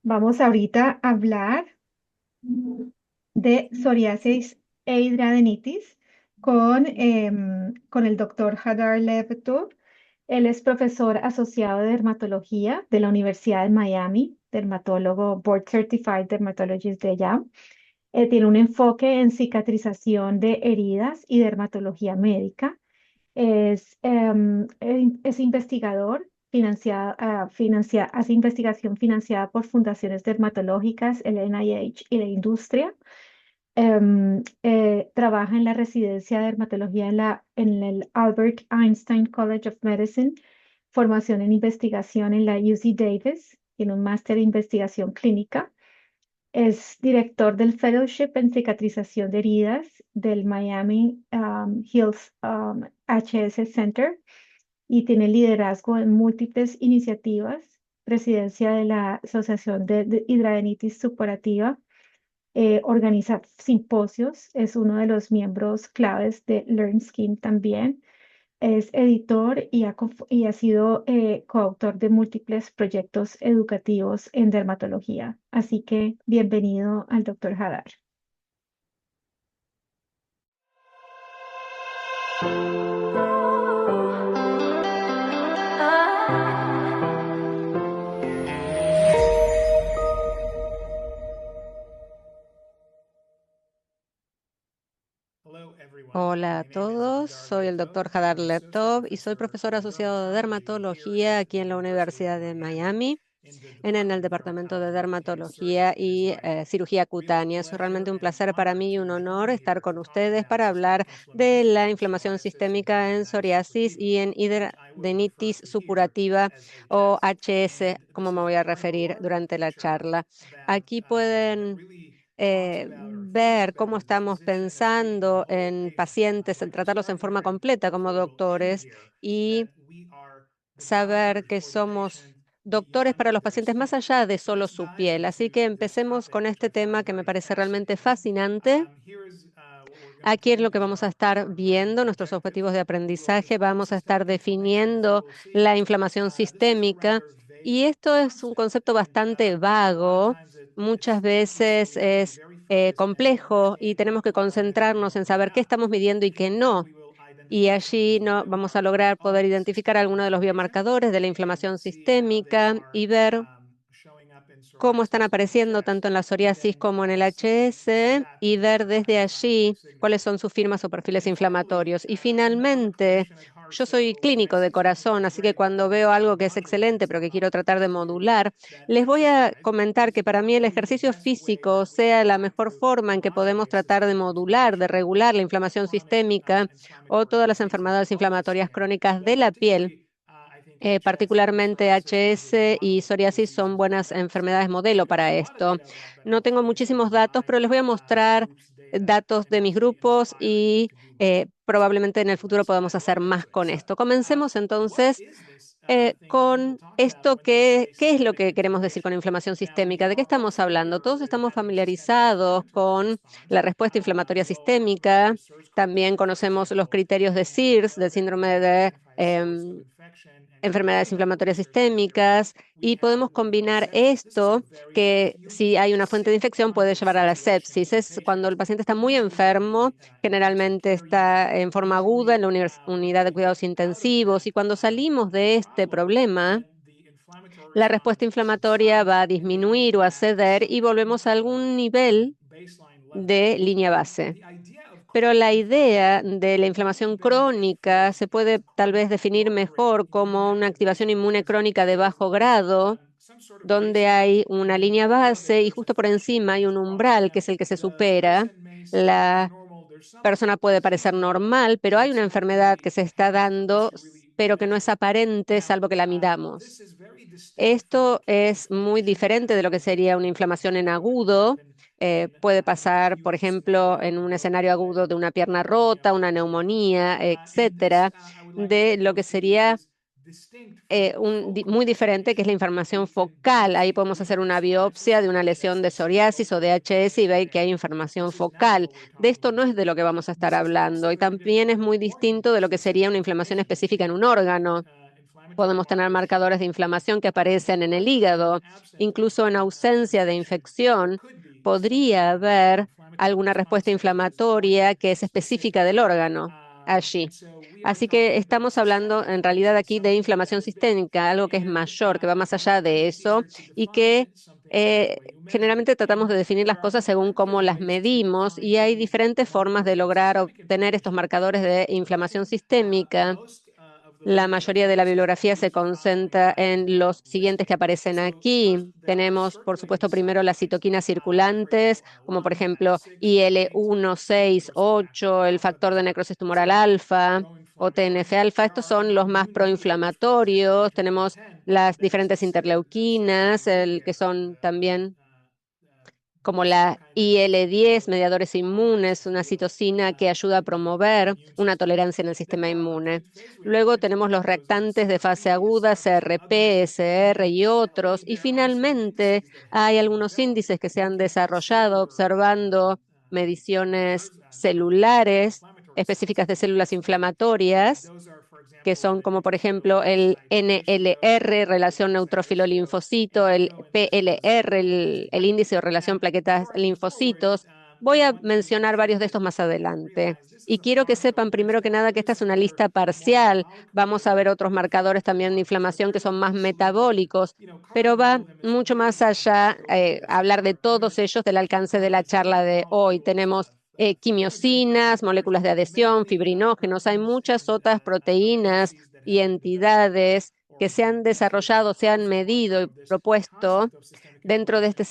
Vamos ahorita a hablar de psoriasis e hidradenitis con el doctor Hadar Levetov. Él es profesor asociado de dermatología de la Universidad de Miami, dermatólogo, board certified dermatologist de allá. Tiene un enfoque en cicatrización de heridas y dermatología médica. Es investigador, hace investigación financiada por fundaciones dermatológicas, el NIH y la industria. Trabaja en la residencia de dermatología en el Albert Einstein College of Medicine, formación en investigación en la UC Davis, tiene un máster en investigación clínica. Es director del Fellowship en Cicatrización de Heridas del Miami Hills HS Center y tiene liderazgo en múltiples iniciativas, presidencia de la Asociación de Hidradenitis Supurativa, organiza simposios, es uno de los miembros claves de Learn Skin también. Es editor y ha sido coautor de múltiples proyectos educativos en dermatología. Así que bienvenido al doctor Hadar. Hola a todos, soy el doctor Hadar Leptov y soy profesor asociado de dermatología aquí en la Universidad de Miami, en el departamento de dermatología y cirugía cutánea. Es realmente un placer para mí y un honor estar con ustedes para hablar de la inflamación sistémica en psoriasis y en hidradenitis supurativa o HS, como me voy a referir durante la charla. Aquí pueden ver cómo estamos pensando en pacientes, en tratarlos en forma completa como doctores y saber que somos doctores para los pacientes más allá de solo su piel. Así que empecemos con este tema que me parece realmente fascinante. Aquí es lo que vamos a estar viendo, nuestros objetivos de aprendizaje. Vamos a estar definiendo la inflamación sistémica y esto es un concepto bastante vago. Muchas veces es complejo y tenemos que concentrarnos en saber qué estamos midiendo y qué no. Y allí no, vamos a lograr poder identificar algunos de los biomarcadores de la inflamación sistémica y ver cómo están apareciendo tanto en la psoriasis como en el HS y ver desde allí cuáles son sus firmas o perfiles inflamatorios. Y finalmente, yo soy clínico de corazón, así que cuando veo algo que es excelente, pero que quiero tratar de modular, les voy a comentar que para mí el ejercicio físico sea la mejor forma en que podemos tratar de modular, de regular la inflamación sistémica o todas las enfermedades inflamatorias crónicas de la piel. Particularmente HS y psoriasis son buenas enfermedades modelo para esto. No tengo muchísimos datos, pero les voy a mostrar datos de mis grupos y probablemente en el futuro podamos hacer más con esto. Comencemos entonces con esto ¿qué es lo que queremos decir con inflamación sistémica? ¿De qué estamos hablando? Todos estamos familiarizados con la respuesta inflamatoria sistémica. También conocemos los criterios de SIRS, del síndrome de enfermedades inflamatorias sistémicas, y podemos combinar esto, que si hay una fuente de infección puede llevar a la sepsis. Es cuando el paciente está muy enfermo, generalmente está en forma aguda en la unidad de cuidados intensivos, y cuando salimos de este problema, la respuesta inflamatoria va a disminuir o a ceder y volvemos a algún nivel de línea base. Pero la idea de la inflamación crónica se puede tal vez definir mejor como una activación inmune crónica de bajo grado, donde hay una línea base y justo por encima hay un umbral que es el que se supera. La persona puede parecer normal, pero hay una enfermedad que se está dando pero que no es aparente salvo que la midamos. Esto es muy diferente de lo que sería una inflamación en agudo. Puede pasar, por ejemplo, en un escenario agudo de una pierna rota, una neumonía, etcétera, de lo que sería muy diferente, que es la inflamación focal. Ahí podemos hacer una biopsia de una lesión de psoriasis o de HS y ver que hay inflamación focal. De esto no es de lo que vamos a estar hablando y también es muy distinto de lo que sería una inflamación específica en un órgano. Podemos tener marcadores de inflamación que aparecen en el hígado. Incluso en ausencia de infección, podría haber alguna respuesta inflamatoria que es específica del órgano allí. Así que estamos hablando en realidad aquí de inflamación sistémica, algo que es mayor, que va más allá de eso y que eh, generalmente tratamos de definir las cosas según cómo las medimos y hay diferentes formas de lograr obtener estos marcadores de inflamación sistémica. La mayoría de la bibliografía se concentra en los siguientes que aparecen aquí. Tenemos, por supuesto, primero las citoquinas circulantes, como por ejemplo IL-1, 6, 8, el factor de necrosis tumoral alfa o TNF-alfa. Estos son los más proinflamatorios. Tenemos las diferentes interleuquinas, que son también como la IL-10, mediadores inmunes, una citocina que ayuda a promover una tolerancia en el sistema inmune. Luego tenemos los reactantes de fase aguda, CRP, SR y otros. Y finalmente hay algunos índices que se han desarrollado observando mediciones celulares específicas de células inflamatorias que son como por ejemplo el NLR, relación neutrófilo-linfocito, el PLR, el índice o relación plaquetas-linfocitos. Voy a mencionar varios de estos más adelante. Y quiero que sepan primero que nada que esta es una lista parcial. Vamos a ver otros marcadores también de inflamación que son más metabólicos, pero va mucho más allá hablar de todos ellos del alcance de la charla de hoy. Tenemos quimiosinas, moléculas de adhesión, fibrinógenos. Hay muchas otras proteínas y entidades que se han desarrollado, se han medido y propuesto dentro de este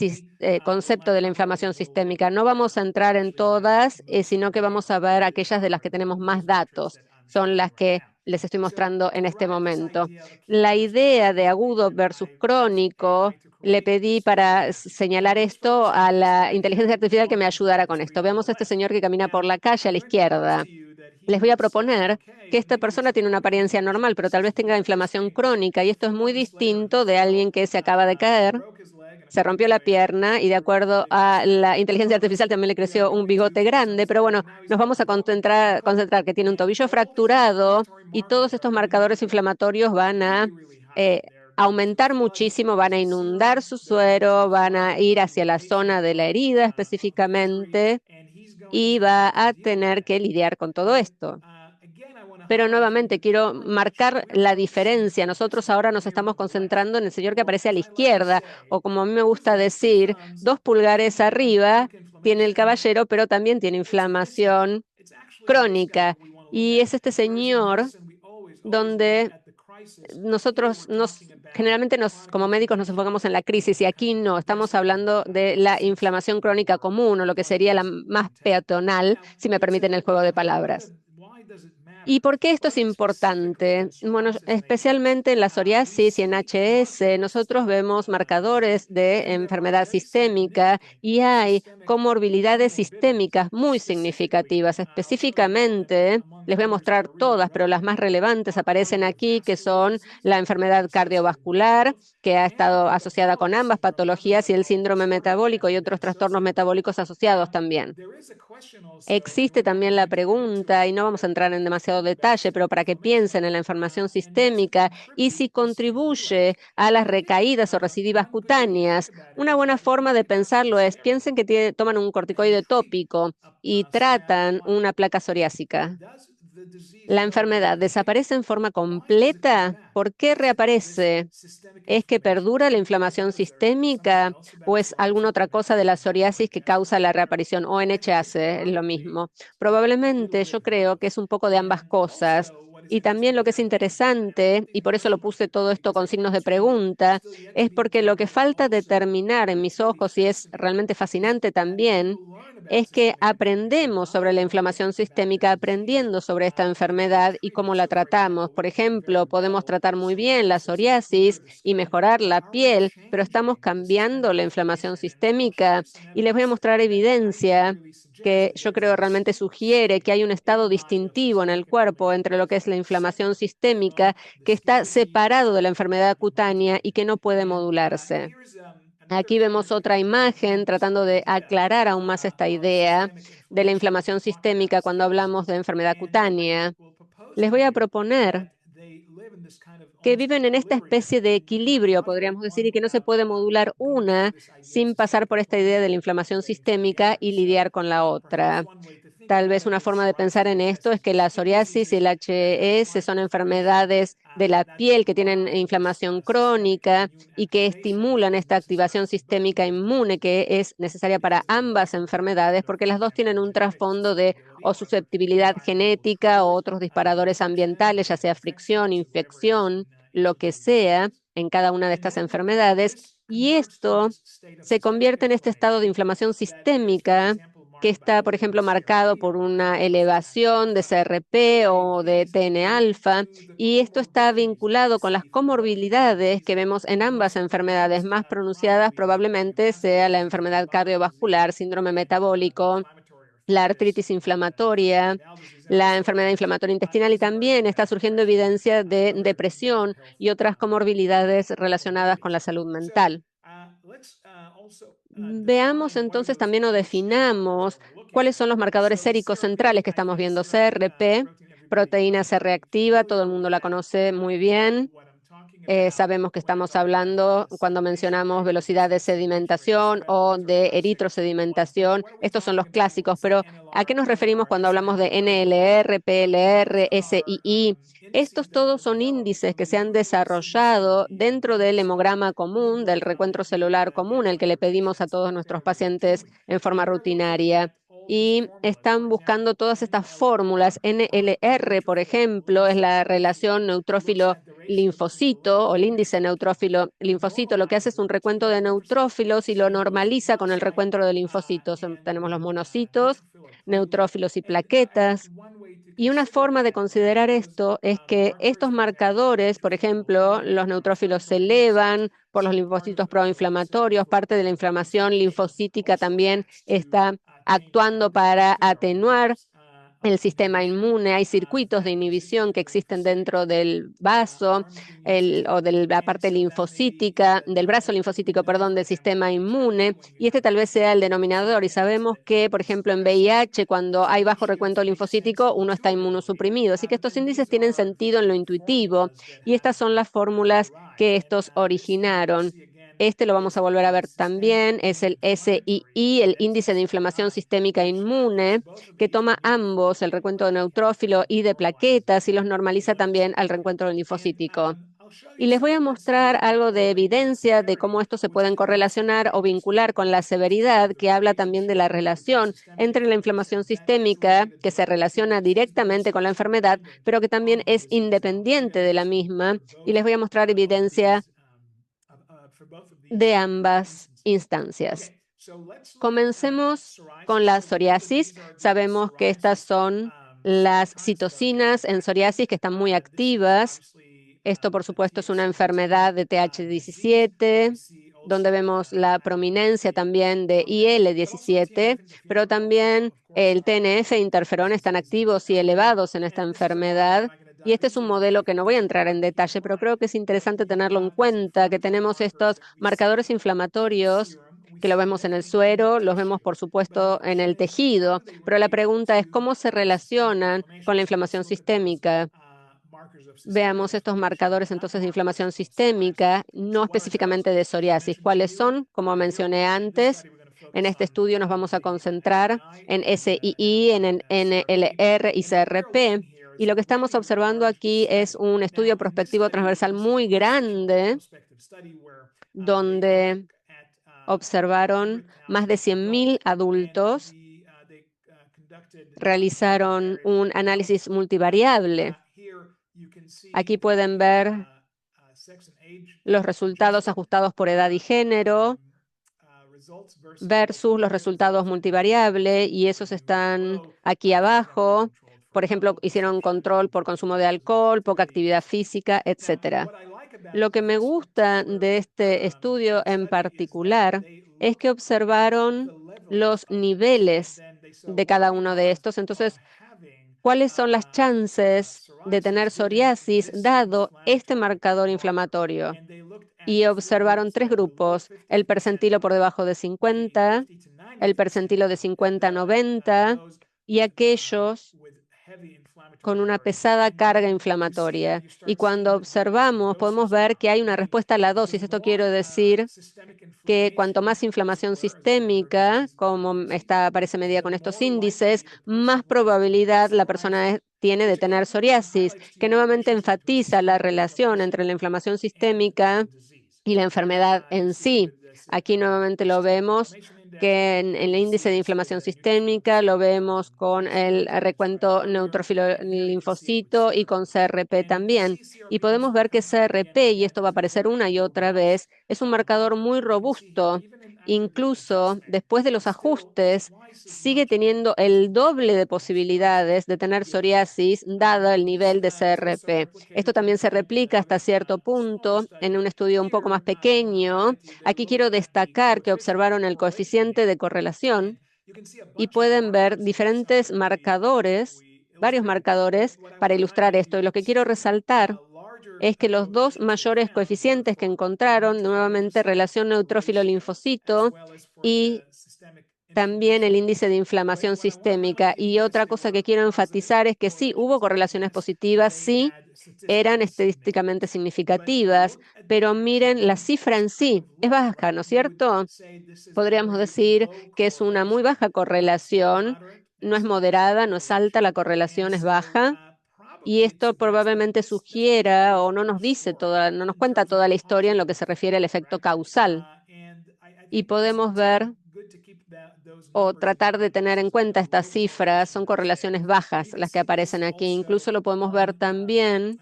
concepto de la inflamación sistémica. No vamos a entrar en todas, sino que vamos a ver aquellas de las que tenemos más datos. Son las que les estoy mostrando en este momento. La idea de agudo versus crónico le pedí para señalar esto a la inteligencia artificial que me ayudara con esto. Veamos a este señor que camina por la calle a la izquierda. Les voy a proponer que esta persona tiene una apariencia normal, pero tal vez tenga inflamación crónica y esto es muy distinto de alguien que se acaba de caer, se rompió la pierna y de acuerdo a la inteligencia artificial también le creció un bigote grande, pero bueno, nos vamos a concentrar que tiene un tobillo fracturado y todos estos marcadores inflamatorios van a eh, aumentar muchísimo, van a inundar su suero, van a ir hacia la zona de la herida específicamente y va a tener que lidiar con todo esto. Pero nuevamente quiero marcar la diferencia. Nosotros ahora nos estamos concentrando en el señor que aparece a la izquierda, o como a mí me gusta decir, 2 pulgares arriba tiene el caballero, pero también tiene inflamación crónica. Y es este señor donde generalmente como médicos nos enfocamos en la crisis y aquí no, estamos hablando de la inflamación crónica común o lo que sería la más peatonal, si me permiten el juego de palabras. ¿Y por qué esto es importante? Bueno, especialmente en la psoriasis y en HS, nosotros vemos marcadores de enfermedad sistémica y hay comorbilidades sistémicas muy significativas. Específicamente, les voy a mostrar todas, pero las más relevantes aparecen aquí, que son la enfermedad cardiovascular, que ha estado asociada con ambas patologías, y el síndrome metabólico y otros trastornos metabólicos asociados también. Existe también la pregunta, y no vamos a entrar en demasiado detalle, pero para que piensen en la inflamación sistémica y si contribuye a las recaídas o recidivas cutáneas. Una buena forma de pensarlo es, piensen que toman un corticoide tópico y tratan una placa psoriásica. ¿La enfermedad desaparece en forma completa? ¿Por qué reaparece? ¿Es que perdura la inflamación sistémica o es alguna otra cosa de la psoriasis que causa la reaparición? O NHS es lo mismo. Probablemente yo creo que es un poco de ambas cosas. Y también lo que es interesante, y por eso lo puse todo esto con signos de pregunta, es porque lo que falta determinar en mis ojos, y es realmente fascinante también, es que aprendemos sobre la inflamación sistémica, aprendiendo sobre esta enfermedad y cómo la tratamos. Por ejemplo, podemos tratar muy bien la psoriasis y mejorar la piel, pero estamos cambiando la inflamación sistémica y les voy a mostrar evidencia que yo creo realmente sugiere que hay un estado distintivo en el cuerpo entre lo que es la inflamación sistémica, que está separado de la enfermedad cutánea y que no puede modularse. Aquí vemos otra imagen tratando de aclarar aún más esta idea de la inflamación sistémica cuando hablamos de enfermedad cutánea. Les voy a proponer que viven en esta especie de equilibrio, podríamos decir, y que no se puede modular una sin pasar por esta idea de la inflamación sistémica y lidiar con la otra. Tal vez una forma de pensar en esto es que la psoriasis y el HS son enfermedades de la piel que tienen inflamación crónica y que estimulan esta activación sistémica inmune que es necesaria para ambas enfermedades, porque las dos tienen un trasfondo de o susceptibilidad genética o otros disparadores ambientales, ya sea fricción, infección, lo que sea, en cada una de estas enfermedades. Y esto se convierte en este estado de inflamación sistémica que está, por ejemplo, marcado por una elevación de CRP o de TN-alfa, y esto está vinculado con las comorbilidades que vemos en ambas enfermedades. Más pronunciadas probablemente sea la enfermedad cardiovascular, síndrome metabólico, la artritis inflamatoria, la enfermedad inflamatoria intestinal, y también está surgiendo evidencia de depresión y otras comorbilidades relacionadas con la salud mental. Veamos entonces también o definamos cuáles son los marcadores séricos centrales que estamos viendo. CRP, proteína C reactiva, todo el mundo la conoce muy bien. Sabemos que estamos hablando cuando mencionamos velocidad de sedimentación o de eritrosedimentación. Estos son los clásicos, pero ¿a qué nos referimos cuando hablamos de NLR, PLR, SII? Estos todos son índices que se han desarrollado dentro del hemograma común, del recuentro celular común, el que le pedimos a todos nuestros pacientes en forma rutinaria. Y están buscando todas estas fórmulas. NLR, por ejemplo, es la relación neutrófilo linfocito o el índice neutrófilo linfocito. Lo que hace es un recuento de neutrófilos y lo normaliza con el recuento de linfocitos. Tenemos los monocitos, neutrófilos y plaquetas. Y una forma de considerar esto es que estos marcadores, por ejemplo, los neutrófilos se elevan por los linfocitos proinflamatorios, parte de la inflamación linfocítica también está actuando para atenuar el sistema inmune. Hay circuitos de inhibición que existen dentro del vaso o de la parte linfocítica, del brazo linfocítico, perdón, del sistema inmune, y este tal vez sea el denominador. Y sabemos que, por ejemplo, en VIH, cuando hay bajo recuento linfocítico, uno está inmunosuprimido. Así que estos índices tienen sentido en lo intuitivo, y estas son las fórmulas que estos originaron. Este lo vamos a volver a ver también, es el SII, el índice de inflamación sistémica inmune, que toma ambos, el recuento de neutrófilo y de plaquetas, y los normaliza también al recuento linfocítico. Y les voy a mostrar algo de evidencia de cómo estos se pueden correlacionar o vincular con la severidad, que habla también de la relación entre la inflamación sistémica, que se relaciona directamente con la enfermedad, pero que también es independiente de la misma. Y les voy a mostrar evidencia de ambas instancias. Comencemos con la psoriasis. Sabemos que estas son las citocinas en psoriasis que están muy activas. Esto, por supuesto, es una enfermedad de TH17, donde vemos la prominencia también de IL-17, pero también el TNF e interferón están activos y elevados en esta enfermedad. Y este es un modelo que no voy a entrar en detalle, pero creo que es interesante tenerlo en cuenta, que tenemos estos marcadores inflamatorios que lo vemos en el suero, los vemos por supuesto en el tejido, pero la pregunta es cómo se relacionan con la inflamación sistémica. Veamos estos marcadores entonces de inflamación sistémica, no específicamente de psoriasis. ¿Cuáles son? Como mencioné antes, en este estudio nos vamos a concentrar en SII, en el NLR y CRP. Y lo que estamos observando aquí es un estudio prospectivo transversal muy grande, donde observaron más de 100.000 adultos, realizaron un análisis multivariable Aquí pueden ver los resultados ajustados por edad y género versus los resultados multivariable, y esos están aquí abajo. Por ejemplo, hicieron control por consumo de alcohol, poca actividad física, etcétera. Lo que me gusta de este estudio en particular es que observaron los niveles de cada uno de estos. Entonces, ¿cuáles son las chances de tener psoriasis dado este marcador inflamatorio? Y observaron tres grupos: el percentilo por debajo de 50, el percentilo de 50 a 90 y aquellos con una pesada carga inflamatoria. Y cuando observamos, podemos ver que hay una respuesta a la dosis. Esto quiere decir que cuanto más inflamación sistémica, como aparece medida con estos índices, más probabilidad la persona tiene de tener psoriasis, que nuevamente enfatiza la relación entre la inflamación sistémica y la enfermedad en sí. Aquí nuevamente lo vemos que en el índice de inflamación sistémica lo vemos con el recuento neutrófilo linfocito y con CRP también. Y podemos ver que CRP, y esto va a aparecer una y otra vez, es un marcador muy robusto. Incluso después de los ajustes, sigue teniendo el doble de posibilidades de tener psoriasis dado el nivel de CRP. Esto también se replica hasta cierto punto en un estudio un poco más pequeño. Aquí quiero destacar que observaron el coeficiente de correlación y pueden ver diferentes marcadores, varios marcadores para ilustrar esto. Y lo que quiero resaltar es que los dos mayores coeficientes que encontraron, nuevamente relación neutrófilo-linfocito y también el índice de inflamación sistémica. Y otra cosa que quiero enfatizar es que sí, hubo correlaciones positivas, sí, eran estadísticamente significativas, pero miren, la cifra en sí es baja, ¿no es cierto? Podríamos decir que es una muy baja correlación, no es moderada, no es alta, la correlación es baja. Y esto probablemente sugiera o no nos dice toda, no nos cuenta toda la historia en lo que se refiere al efecto causal. Y podemos ver o tratar de tener en cuenta estas cifras, son correlaciones bajas las que aparecen aquí. Incluso lo podemos ver también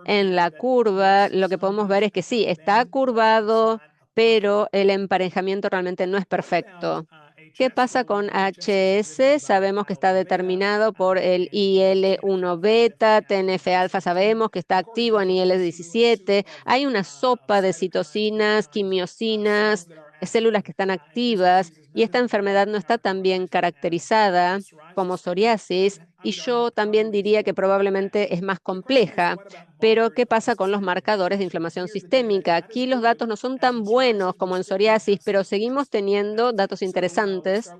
en la curva. Lo que podemos ver es que sí, está curvado, pero el emparejamiento realmente no es perfecto. ¿Qué pasa con HS? Sabemos que está determinado por el IL-1 beta, TNF-alfa sabemos que está activo en IL-17. Hay una sopa de citocinas, quimiosinas, células que están activas, y esta enfermedad no está tan bien caracterizada como psoriasis, y yo también diría que probablemente es más compleja. Pero, ¿qué pasa con los marcadores de inflamación sistémica? Aquí los datos no son tan buenos como en psoriasis, pero seguimos teniendo datos interesantes.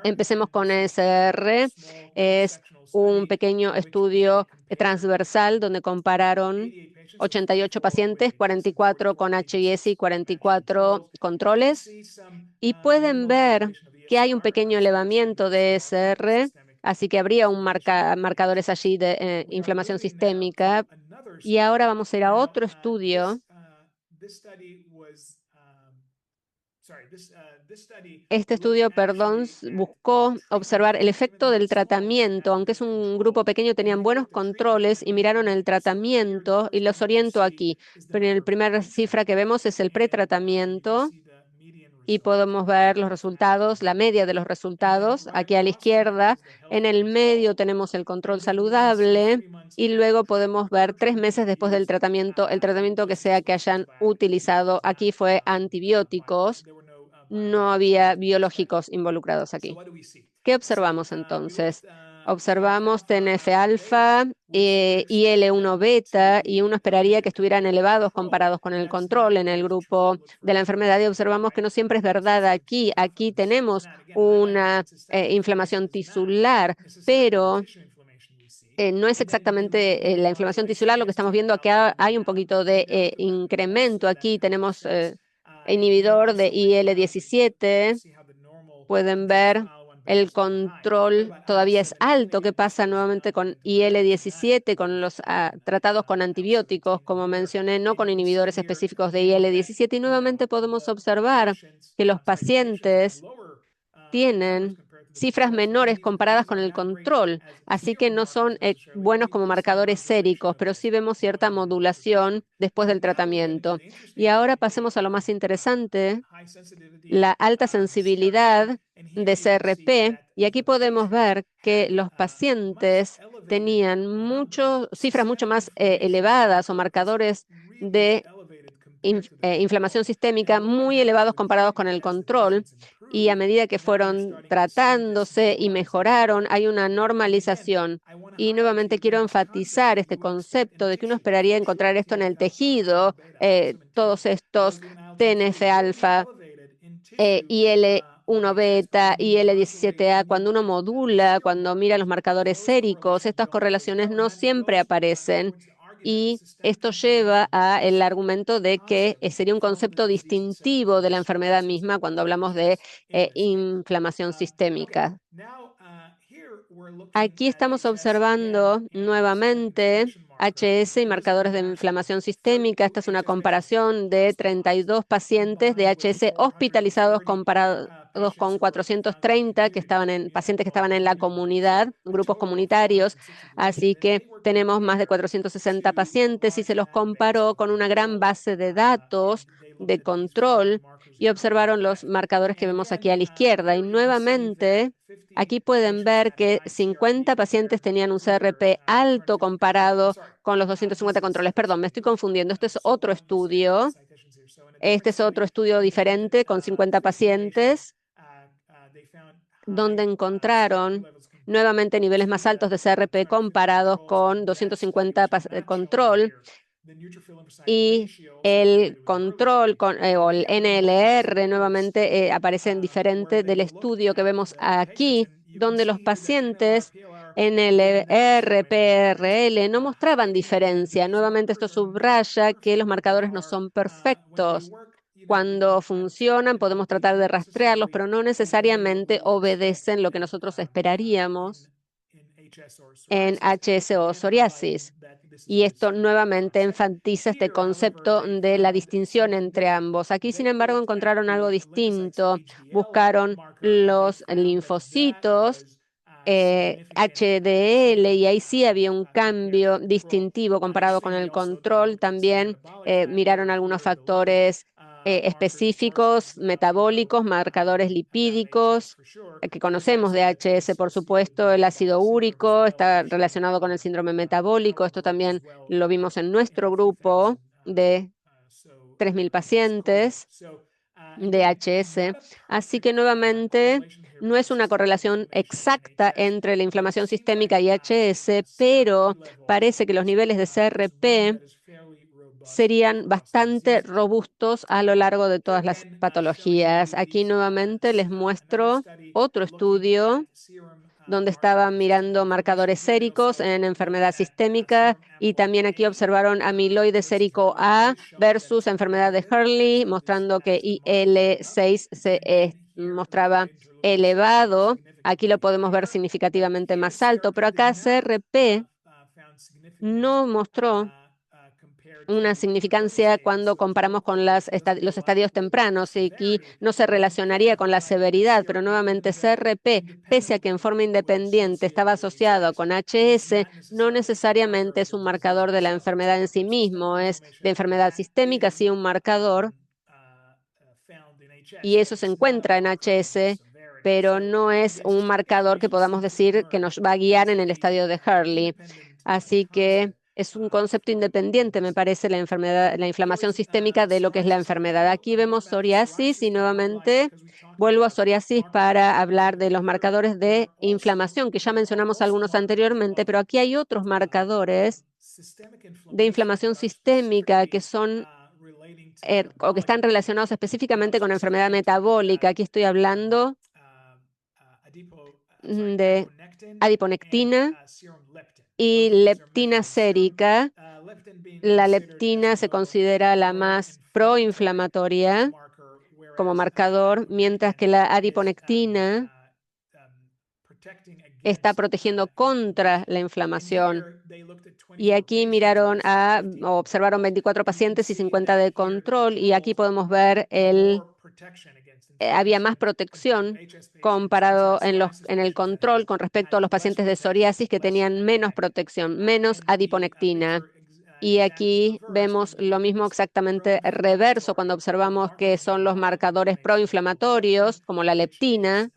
Empecemos con ESR. Es un pequeño estudio transversal donde compararon 88 pacientes, 44 con HIS y 44 controles. Y pueden ver que hay un pequeño elevamiento de ESR, así que habría marcadores allí de inflamación sistémica. Y ahora vamos a ir a otro estudio. Este estudio, perdón, buscó observar el efecto del tratamiento. Aunque es un grupo pequeño, tenían buenos controles y miraron el tratamiento, y los oriento aquí. Pero la primera cifra que vemos es el pretratamiento y podemos ver los resultados, la media de los resultados aquí a la izquierda. En el medio tenemos el control saludable y luego podemos ver 3 meses después del tratamiento, el tratamiento que sea que hayan utilizado. Aquí fue antibióticos, no había biológicos involucrados aquí. ¿Qué observamos entonces? Observamos TNF-alfa, IL-1 beta, y uno esperaría que estuvieran elevados comparados con el control en el grupo de la enfermedad, y observamos que no siempre es verdad aquí. Aquí tenemos una inflamación tisular, pero no es exactamente la inflamación tisular lo que estamos viendo. Aquí hay un poquito de incremento. Aquí tenemos inhibidor de IL-17. Pueden ver el control todavía es alto. ¿Qué pasa nuevamente con IL-17, con los tratados con antibióticos, como mencioné, no con inhibidores específicos de IL-17? Y nuevamente podemos observar que los pacientes tienen cifras menores comparadas con el control, así que no son buenos como marcadores séricos, pero sí vemos cierta modulación después del tratamiento. Y ahora pasemos a lo más interesante, la alta sensibilidad de CRP, y aquí podemos ver que los pacientes tenían cifras mucho más elevadas o marcadores de inflamación sistémica muy elevados comparados con el control, y a medida que fueron tratándose y mejoraron, hay una normalización. Y nuevamente quiero enfatizar este concepto de que uno esperaría encontrar esto en el tejido, todos estos TNF-alfa, IL-1 beta, IL-17A, cuando uno modula, cuando mira los marcadores séricos, estas correlaciones no siempre aparecen, y esto lleva a el argumento de que sería un concepto distintivo de la enfermedad misma cuando hablamos de inflamación sistémica. Aquí estamos observando nuevamente HS y marcadores de inflamación sistémica. Esta es una comparación de 32 pacientes de HS hospitalizados comparados con 430 pacientes que estaban en la comunidad, grupos comunitarios. Así que tenemos más de 460 pacientes y se los comparó con una gran base de datos de control y observaron los marcadores que vemos aquí a la izquierda. Y nuevamente, aquí pueden ver que 50 pacientes tenían un CRP alto comparado con los 250 controles. Perdón, me estoy confundiendo. Este es otro estudio. Este es otro estudio diferente con 50 pacientes donde encontraron nuevamente niveles más altos de CRP comparados con 250 control, y el control o el NLR nuevamente aparecen diferente del estudio que vemos aquí, donde los pacientes NLR, PRL no mostraban diferencia. Nuevamente esto subraya que los marcadores no son perfectos. Cuando funcionan podemos tratar de rastrearlos, pero no necesariamente obedecen lo que nosotros esperaríamos en HS o psoriasis. Y esto nuevamente enfatiza este concepto de la distinción entre ambos. Aquí, sin embargo, encontraron algo distinto. Buscaron los linfocitos HDL, y ahí sí había un cambio distintivo comparado con el control. También miraron algunos factores específicos, metabólicos, marcadores lipídicos, que conocemos de HS, por supuesto. El ácido úrico está relacionado con el síndrome metabólico. Esto también lo vimos en nuestro grupo de 3.000 pacientes de HS. Así que nuevamente no es una correlación exacta entre la inflamación sistémica y HS, pero parece que los niveles de CRP serían bastante robustos a lo largo de todas las patologías. Aquí nuevamente les muestro otro estudio donde estaban mirando marcadores séricos en enfermedad sistémica, y también aquí observaron amiloide sérico A versus enfermedad de Hurley, mostrando que IL-6 se mostraba elevado. Aquí lo podemos ver significativamente más alto, pero acá CRP no mostró una significancia cuando comparamos con los estadios tempranos, y aquí no se relacionaría con la severidad, pero nuevamente CRP, pese a que en forma independiente estaba asociado con HS, no necesariamente es un marcador de la enfermedad en sí mismo, es de enfermedad sistémica, sí un marcador, y eso se encuentra en HS, pero no es un marcador que podamos decir que nos va a guiar en el estadio de Hurley. Así que es un concepto independiente, me parece, la enfermedad, la inflamación sistémica de lo que es la enfermedad. Aquí vemos psoriasis y nuevamente vuelvo a psoriasis para hablar de los marcadores de inflamación, que ya mencionamos algunos anteriormente, pero aquí hay otros marcadores de inflamación sistémica que son o que están relacionados específicamente con enfermedad metabólica. Aquí estoy hablando de adiponectina y leptina sérica. La leptina se considera la más proinflamatoria como marcador, mientras que la adiponectina está protegiendo contra la inflamación. Y aquí observaron 24 pacientes y 50 de control, y aquí podemos ver había más protección comparado en el control con respecto a los pacientes de psoriasis que tenían menos protección, menos adiponectina. Y aquí vemos lo mismo exactamente reverso cuando observamos que son los marcadores proinflamatorios, como la leptina,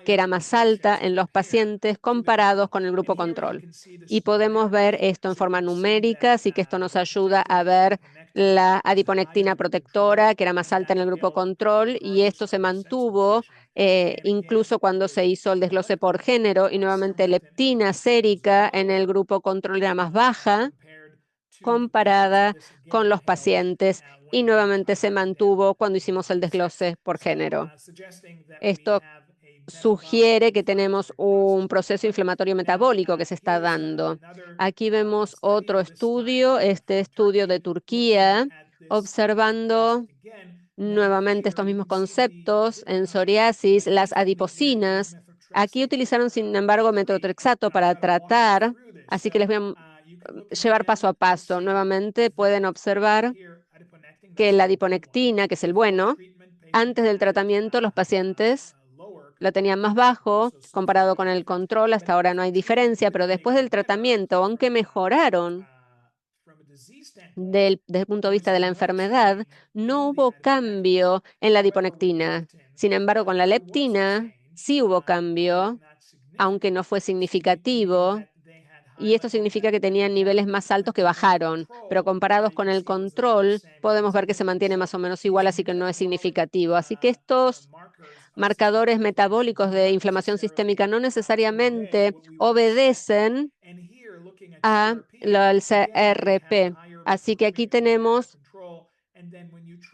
que era más alta en los pacientes comparados con el grupo control. Y podemos ver esto en forma numérica, así que esto nos ayuda a ver la adiponectina protectora, que era más alta en el grupo control, y esto se mantuvo incluso cuando se hizo el desglose por género, y nuevamente leptina sérica en el grupo control era más baja comparada con los pacientes, y nuevamente se mantuvo cuando hicimos el desglose por género. Esto sugiere que tenemos un proceso inflamatorio metabólico que se está dando. Aquí vemos otro estudio, este estudio de Turquía, observando nuevamente estos mismos conceptos en psoriasis, las adipocinas. Aquí utilizaron, sin embargo, metotrexato para tratar, así que les voy a llevar paso a paso. Nuevamente pueden observar que la adiponectina, que es el bueno, antes del tratamiento los pacientes lo tenían más bajo comparado con el control. Hasta ahora no hay diferencia, pero después del tratamiento, aunque mejoraron desde el punto de vista de la enfermedad, no hubo cambio en la adiponectina. Sin embargo, con la leptina sí hubo cambio, aunque no fue significativo. Y esto significa que tenían niveles más altos que bajaron, pero comparados con el control, podemos ver que se mantiene más o menos igual, así que no es significativo. Así que estos marcadores metabólicos de inflamación sistémica no necesariamente obedecen al CRP. Así que aquí tenemos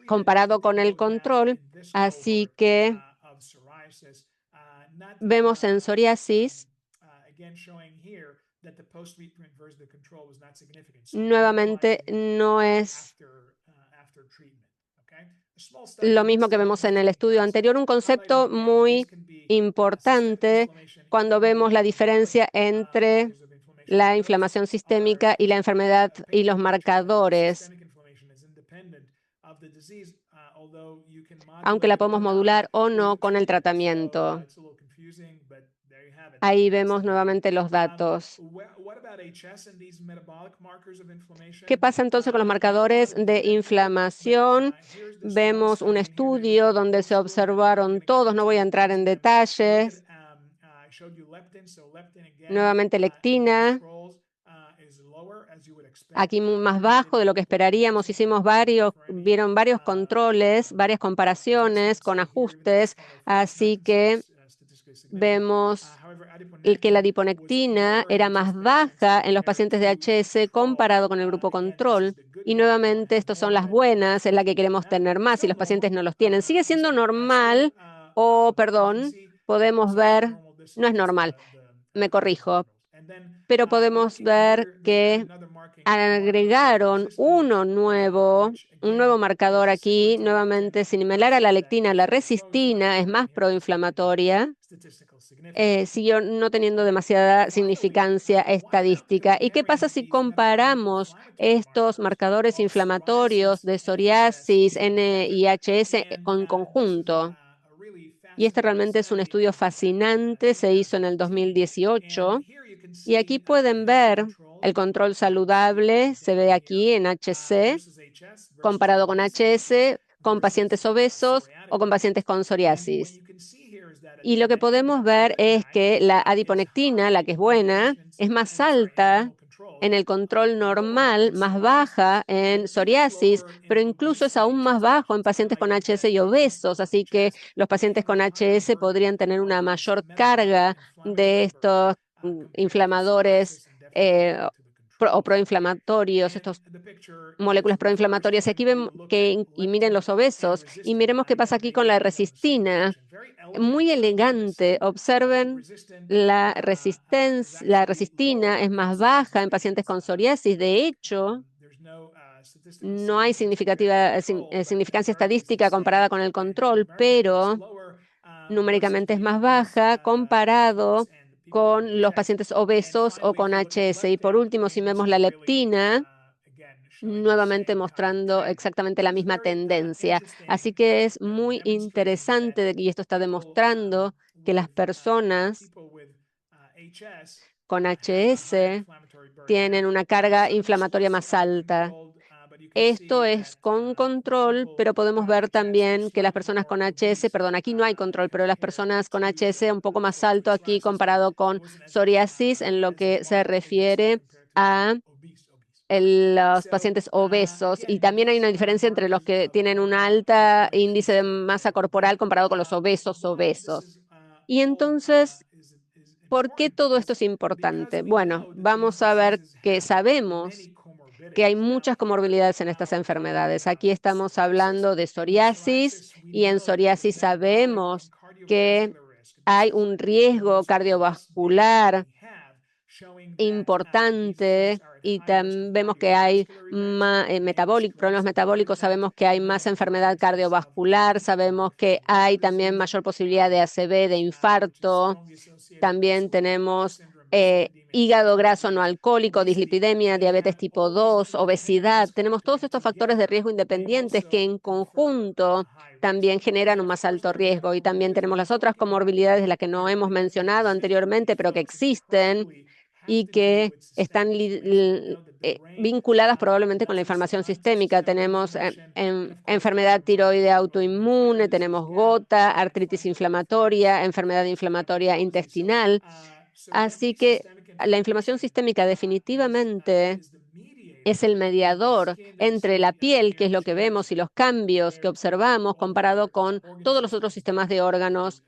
comparado con el control, así que vemos en psoriasis, nuevamente no es lo mismo que vemos en el estudio anterior, un concepto muy importante cuando vemos la diferencia entre la inflamación sistémica y la enfermedad y los marcadores, aunque la podemos modular o no con el tratamiento. Ahí vemos nuevamente los datos. ¿Qué pasa entonces con los marcadores de inflamación? Vemos un estudio donde se observaron todos, no voy a entrar en detalles. Nuevamente lectina, aquí más bajo de lo que esperaríamos. Vieron varios controles, varias comparaciones con ajustes, así que vemos que la adiponectina era más baja en los pacientes de HS comparado con el grupo control. Y nuevamente, estas son las buenas, en la que queremos tener más y los pacientes no los tienen. Sigue siendo normal, o perdón, podemos ver, no es normal, me corrijo, pero podemos ver que agregaron un nuevo marcador aquí, nuevamente similar a la lectina, la resistina es más proinflamatoria, siguió no teniendo demasiada significancia estadística. ¿Y qué pasa si comparamos estos marcadores inflamatorios de psoriasis, NIHS con conjunto? Y este realmente es un estudio fascinante, se hizo en el 2018. Y aquí pueden ver el control saludable, se ve aquí en HC, comparado con HS, con pacientes obesos o con pacientes con psoriasis. Y lo que podemos ver es que la adiponectina, la que es buena, es más alta en el control normal, más baja en psoriasis, pero incluso es aún más bajo en pacientes con HS y obesos. Así que los pacientes con HS podrían tener una mayor carga de estos inflamadores o proinflamatorios, estos moléculas proinflamatorias. Y aquí vemos y miren los obesos, y miremos qué pasa aquí con la resistina. Muy elegante. Observen la resistina es más baja en pacientes con psoriasis. De hecho, no hay significancia estadística comparada con el control, pero numéricamente es más baja comparado con los pacientes obesos o con HS. Y por último, si vemos la leptina, nuevamente mostrando exactamente la misma tendencia. Así que es muy interesante y esto está demostrando que las personas con HS tienen una carga inflamatoria más alta. Esto es con control, pero podemos ver también que las personas con HS, perdón, aquí no hay control, pero las personas con HS un poco más alto aquí comparado con psoriasis en lo que se refiere a los pacientes obesos. Y también hay una diferencia entre los que tienen un alta índice de masa corporal comparado con los obesos obesos. Y entonces, ¿por qué todo esto es importante? Bueno, vamos a ver que sabemos que hay muchas comorbilidades en estas enfermedades. Aquí estamos hablando de psoriasis y en psoriasis sabemos que hay un riesgo cardiovascular importante y vemos que hay problemas metabólicos, sabemos que hay más enfermedad cardiovascular, sabemos que hay también mayor posibilidad de ACV, de infarto. También tenemos hígado graso no alcohólico, dislipidemia, diabetes tipo 2, obesidad. Tenemos todos estos factores de riesgo independientes que en conjunto también generan un más alto riesgo. Y también tenemos las otras comorbilidades de las que no hemos mencionado anteriormente, pero que existen y que están vinculadas probablemente con la inflamación sistémica. Tenemos enfermedad tiroide autoinmune, tenemos gota, artritis inflamatoria, enfermedad inflamatoria intestinal. Así que la inflamación sistémica definitivamente es el mediador entre la piel, que es lo que vemos, y los cambios que observamos comparado con todos los otros sistemas de órganos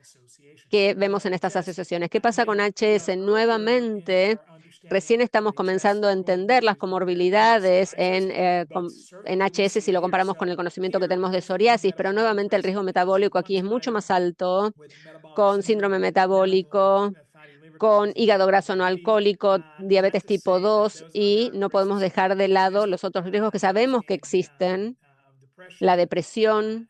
que vemos en estas asociaciones. ¿Qué pasa con HS? Nuevamente, recién estamos comenzando a entender las comorbilidades en HS si lo comparamos con el conocimiento que tenemos de psoriasis, pero nuevamente el riesgo metabólico aquí es mucho más alto, con síndrome metabólico, con hígado graso no alcohólico, diabetes tipo 2 y no podemos dejar de lado los otros riesgos que sabemos que existen, la depresión,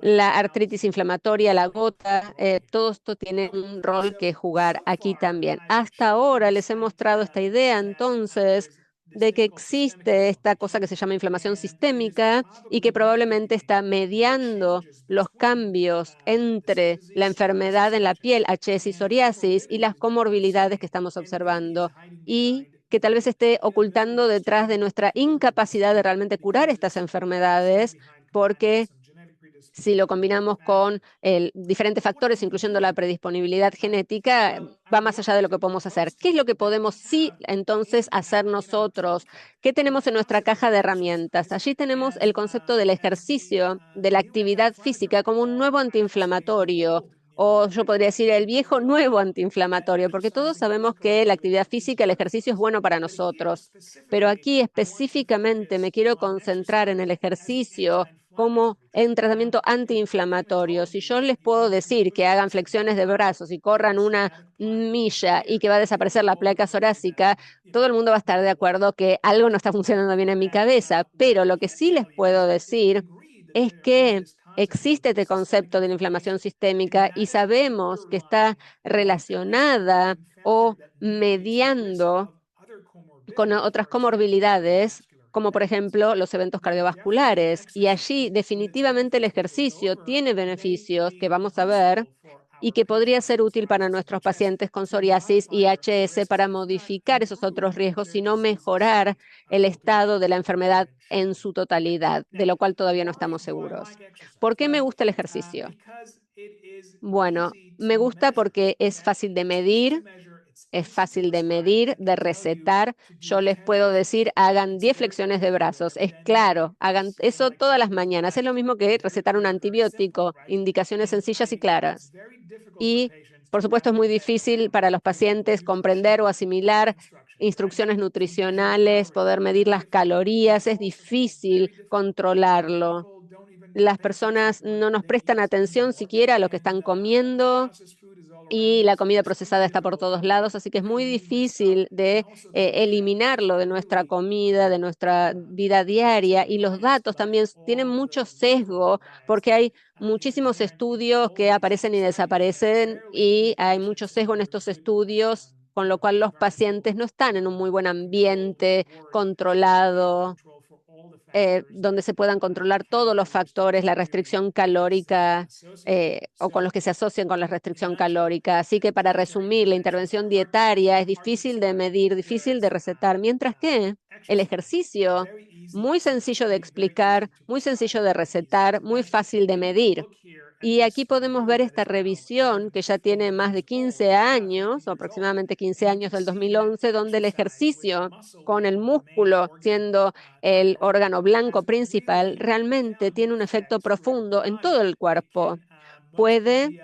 la artritis inflamatoria, la gota, todo esto tiene un rol que jugar aquí también. Hasta ahora les he mostrado esta idea, entonces, de que existe esta cosa que se llama inflamación sistémica y que probablemente está mediando los cambios entre la enfermedad en la piel, HS y psoriasis, y las comorbilidades que estamos observando, y que tal vez esté ocultando detrás de nuestra incapacidad de realmente curar estas enfermedades, porque si lo combinamos con diferentes factores, incluyendo la predisponibilidad genética, va más allá de lo que podemos hacer. ¿Qué es lo que podemos sí entonces hacer nosotros? ¿Qué tenemos en nuestra caja de herramientas? Allí tenemos el concepto del ejercicio, de la actividad física como un nuevo antiinflamatorio. O yo podría decir el viejo nuevo antiinflamatorio, porque todos sabemos que la actividad física, el ejercicio es bueno para nosotros. Pero aquí específicamente me quiero concentrar en el ejercicio como en tratamiento antiinflamatorio. Si yo les puedo decir que hagan flexiones de brazos y corran una milla y que va a desaparecer la placa psoriásica, todo el mundo va a estar de acuerdo que algo no está funcionando bien en mi cabeza. Pero lo que sí les puedo decir es que existe este concepto de la inflamación sistémica y sabemos que está relacionada o mediando con otras comorbilidades, como por ejemplo los eventos cardiovasculares. Y allí definitivamente el ejercicio tiene beneficios que vamos a ver y que podría ser útil para nuestros pacientes con psoriasis y HS para modificar esos otros riesgos, sino mejorar el estado de la enfermedad en su totalidad, de lo cual todavía no estamos seguros. ¿Por qué me gusta el ejercicio? Bueno, me gusta porque es fácil de medir, de recetar. Yo les puedo decir, hagan 10 flexiones de brazos. Es claro, hagan eso todas las mañanas. Es lo mismo que recetar un antibiótico, indicaciones sencillas y claras. Y, por supuesto, es muy difícil para los pacientes comprender o asimilar instrucciones nutricionales, poder medir las calorías, es difícil controlarlo. Las personas no nos prestan atención siquiera a lo que están comiendo y la comida procesada está por todos lados, así que es muy difícil de eliminarlo de nuestra comida, de nuestra vida diaria. Y los datos también tienen mucho sesgo porque hay muchísimos estudios que aparecen y desaparecen y hay mucho sesgo en estos estudios con lo cual los pacientes no están en un muy buen ambiente controlado, donde se puedan controlar todos los factores, la restricción calórica o con los que se asocian con la restricción calórica. Así que para resumir, la intervención dietaria es difícil de medir, difícil de recetar, mientras que el ejercicio, muy sencillo de explicar, muy sencillo de recetar, muy fácil de medir. Y aquí podemos ver esta revisión que ya tiene más de 15 años, o aproximadamente 15 años del 2011, donde el ejercicio con el músculo siendo el órgano blanco principal realmente tiene un efecto profundo en todo el cuerpo. Puede,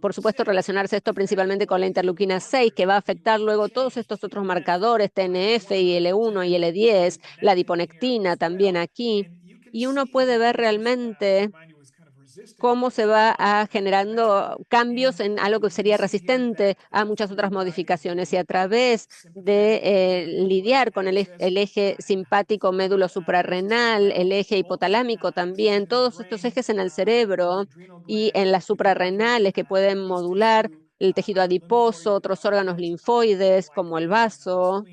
por supuesto, relacionarse esto principalmente con la interleuquina 6, que va a afectar luego todos estos otros marcadores, TNF y L1 y L10, la adiponectina también aquí. Y uno puede ver realmente cómo se va generando cambios en algo que sería resistente a muchas otras modificaciones. Y a través de lidiar con el eje simpático médulo suprarrenal, el eje hipotalámico también, todos estos ejes en el cerebro y en las suprarrenales que pueden modular el tejido adiposo, otros órganos linfoides como el vaso,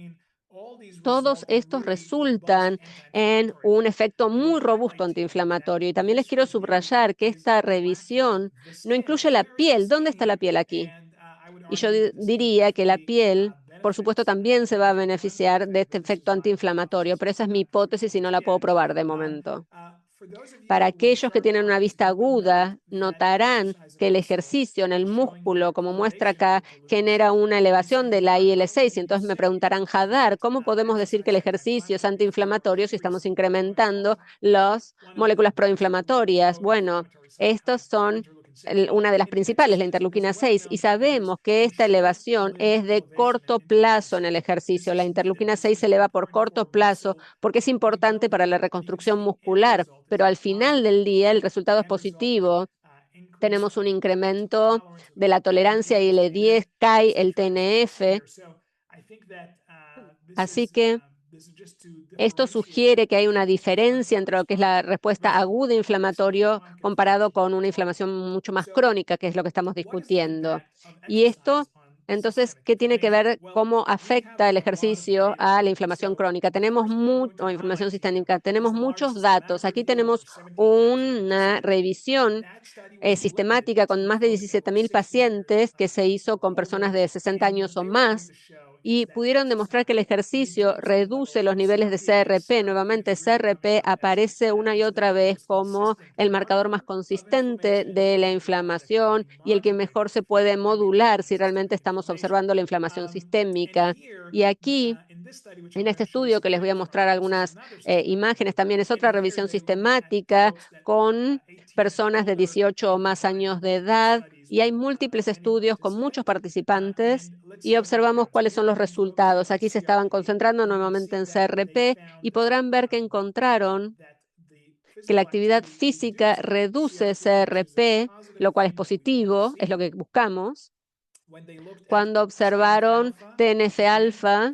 todos estos resultan en un efecto muy robusto antiinflamatorio. Y también les quiero subrayar que esta revisión no incluye la piel. ¿Dónde está la piel aquí? Y yo diría que la piel, por supuesto, también se va a beneficiar de este efecto antiinflamatorio, pero esa es mi hipótesis y no la puedo probar de momento. Para aquellos que tienen una vista aguda, notarán que el ejercicio en el músculo, como muestra acá, genera una elevación de la IL-6. Y entonces me preguntarán, Hadar, ¿cómo podemos decir que el ejercicio es antiinflamatorio si estamos incrementando las moléculas proinflamatorias? Bueno, estos son una de las principales, la interleuquina 6, y sabemos que esta elevación es de corto plazo en el ejercicio. La interleuquina 6 se eleva por corto plazo porque es importante para la reconstrucción muscular, pero al final del día el resultado es positivo. Tenemos un incremento de la tolerancia IL-10, cae el TNF, así que esto sugiere que hay una diferencia entre lo que es la respuesta aguda inflamatorio comparado con una inflamación mucho más crónica, que es lo que estamos discutiendo. Y esto, entonces, ¿qué tiene que ver cómo afecta el ejercicio a la inflamación crónica? O inflamación sistémica, tenemos muchos datos. Aquí tenemos una revisión sistemática con más de 17.000 pacientes que se hizo con personas de 60 años o más y pudieron demostrar que el ejercicio reduce los niveles de CRP. Nuevamente, CRP aparece una y otra vez como el marcador más consistente de la inflamación y el que mejor se puede modular si realmente estamos observando la inflamación sistémica. Y aquí en este estudio, que les voy a mostrar algunas imágenes, también es otra revisión sistemática con personas de 18 o más años de edad y hay múltiples estudios con muchos participantes y observamos cuáles son los resultados. Aquí se estaban concentrando nuevamente en CRP y podrán ver que encontraron que la actividad física reduce CRP, lo cual es positivo, es lo que buscamos. Cuando observaron TNF-alfa,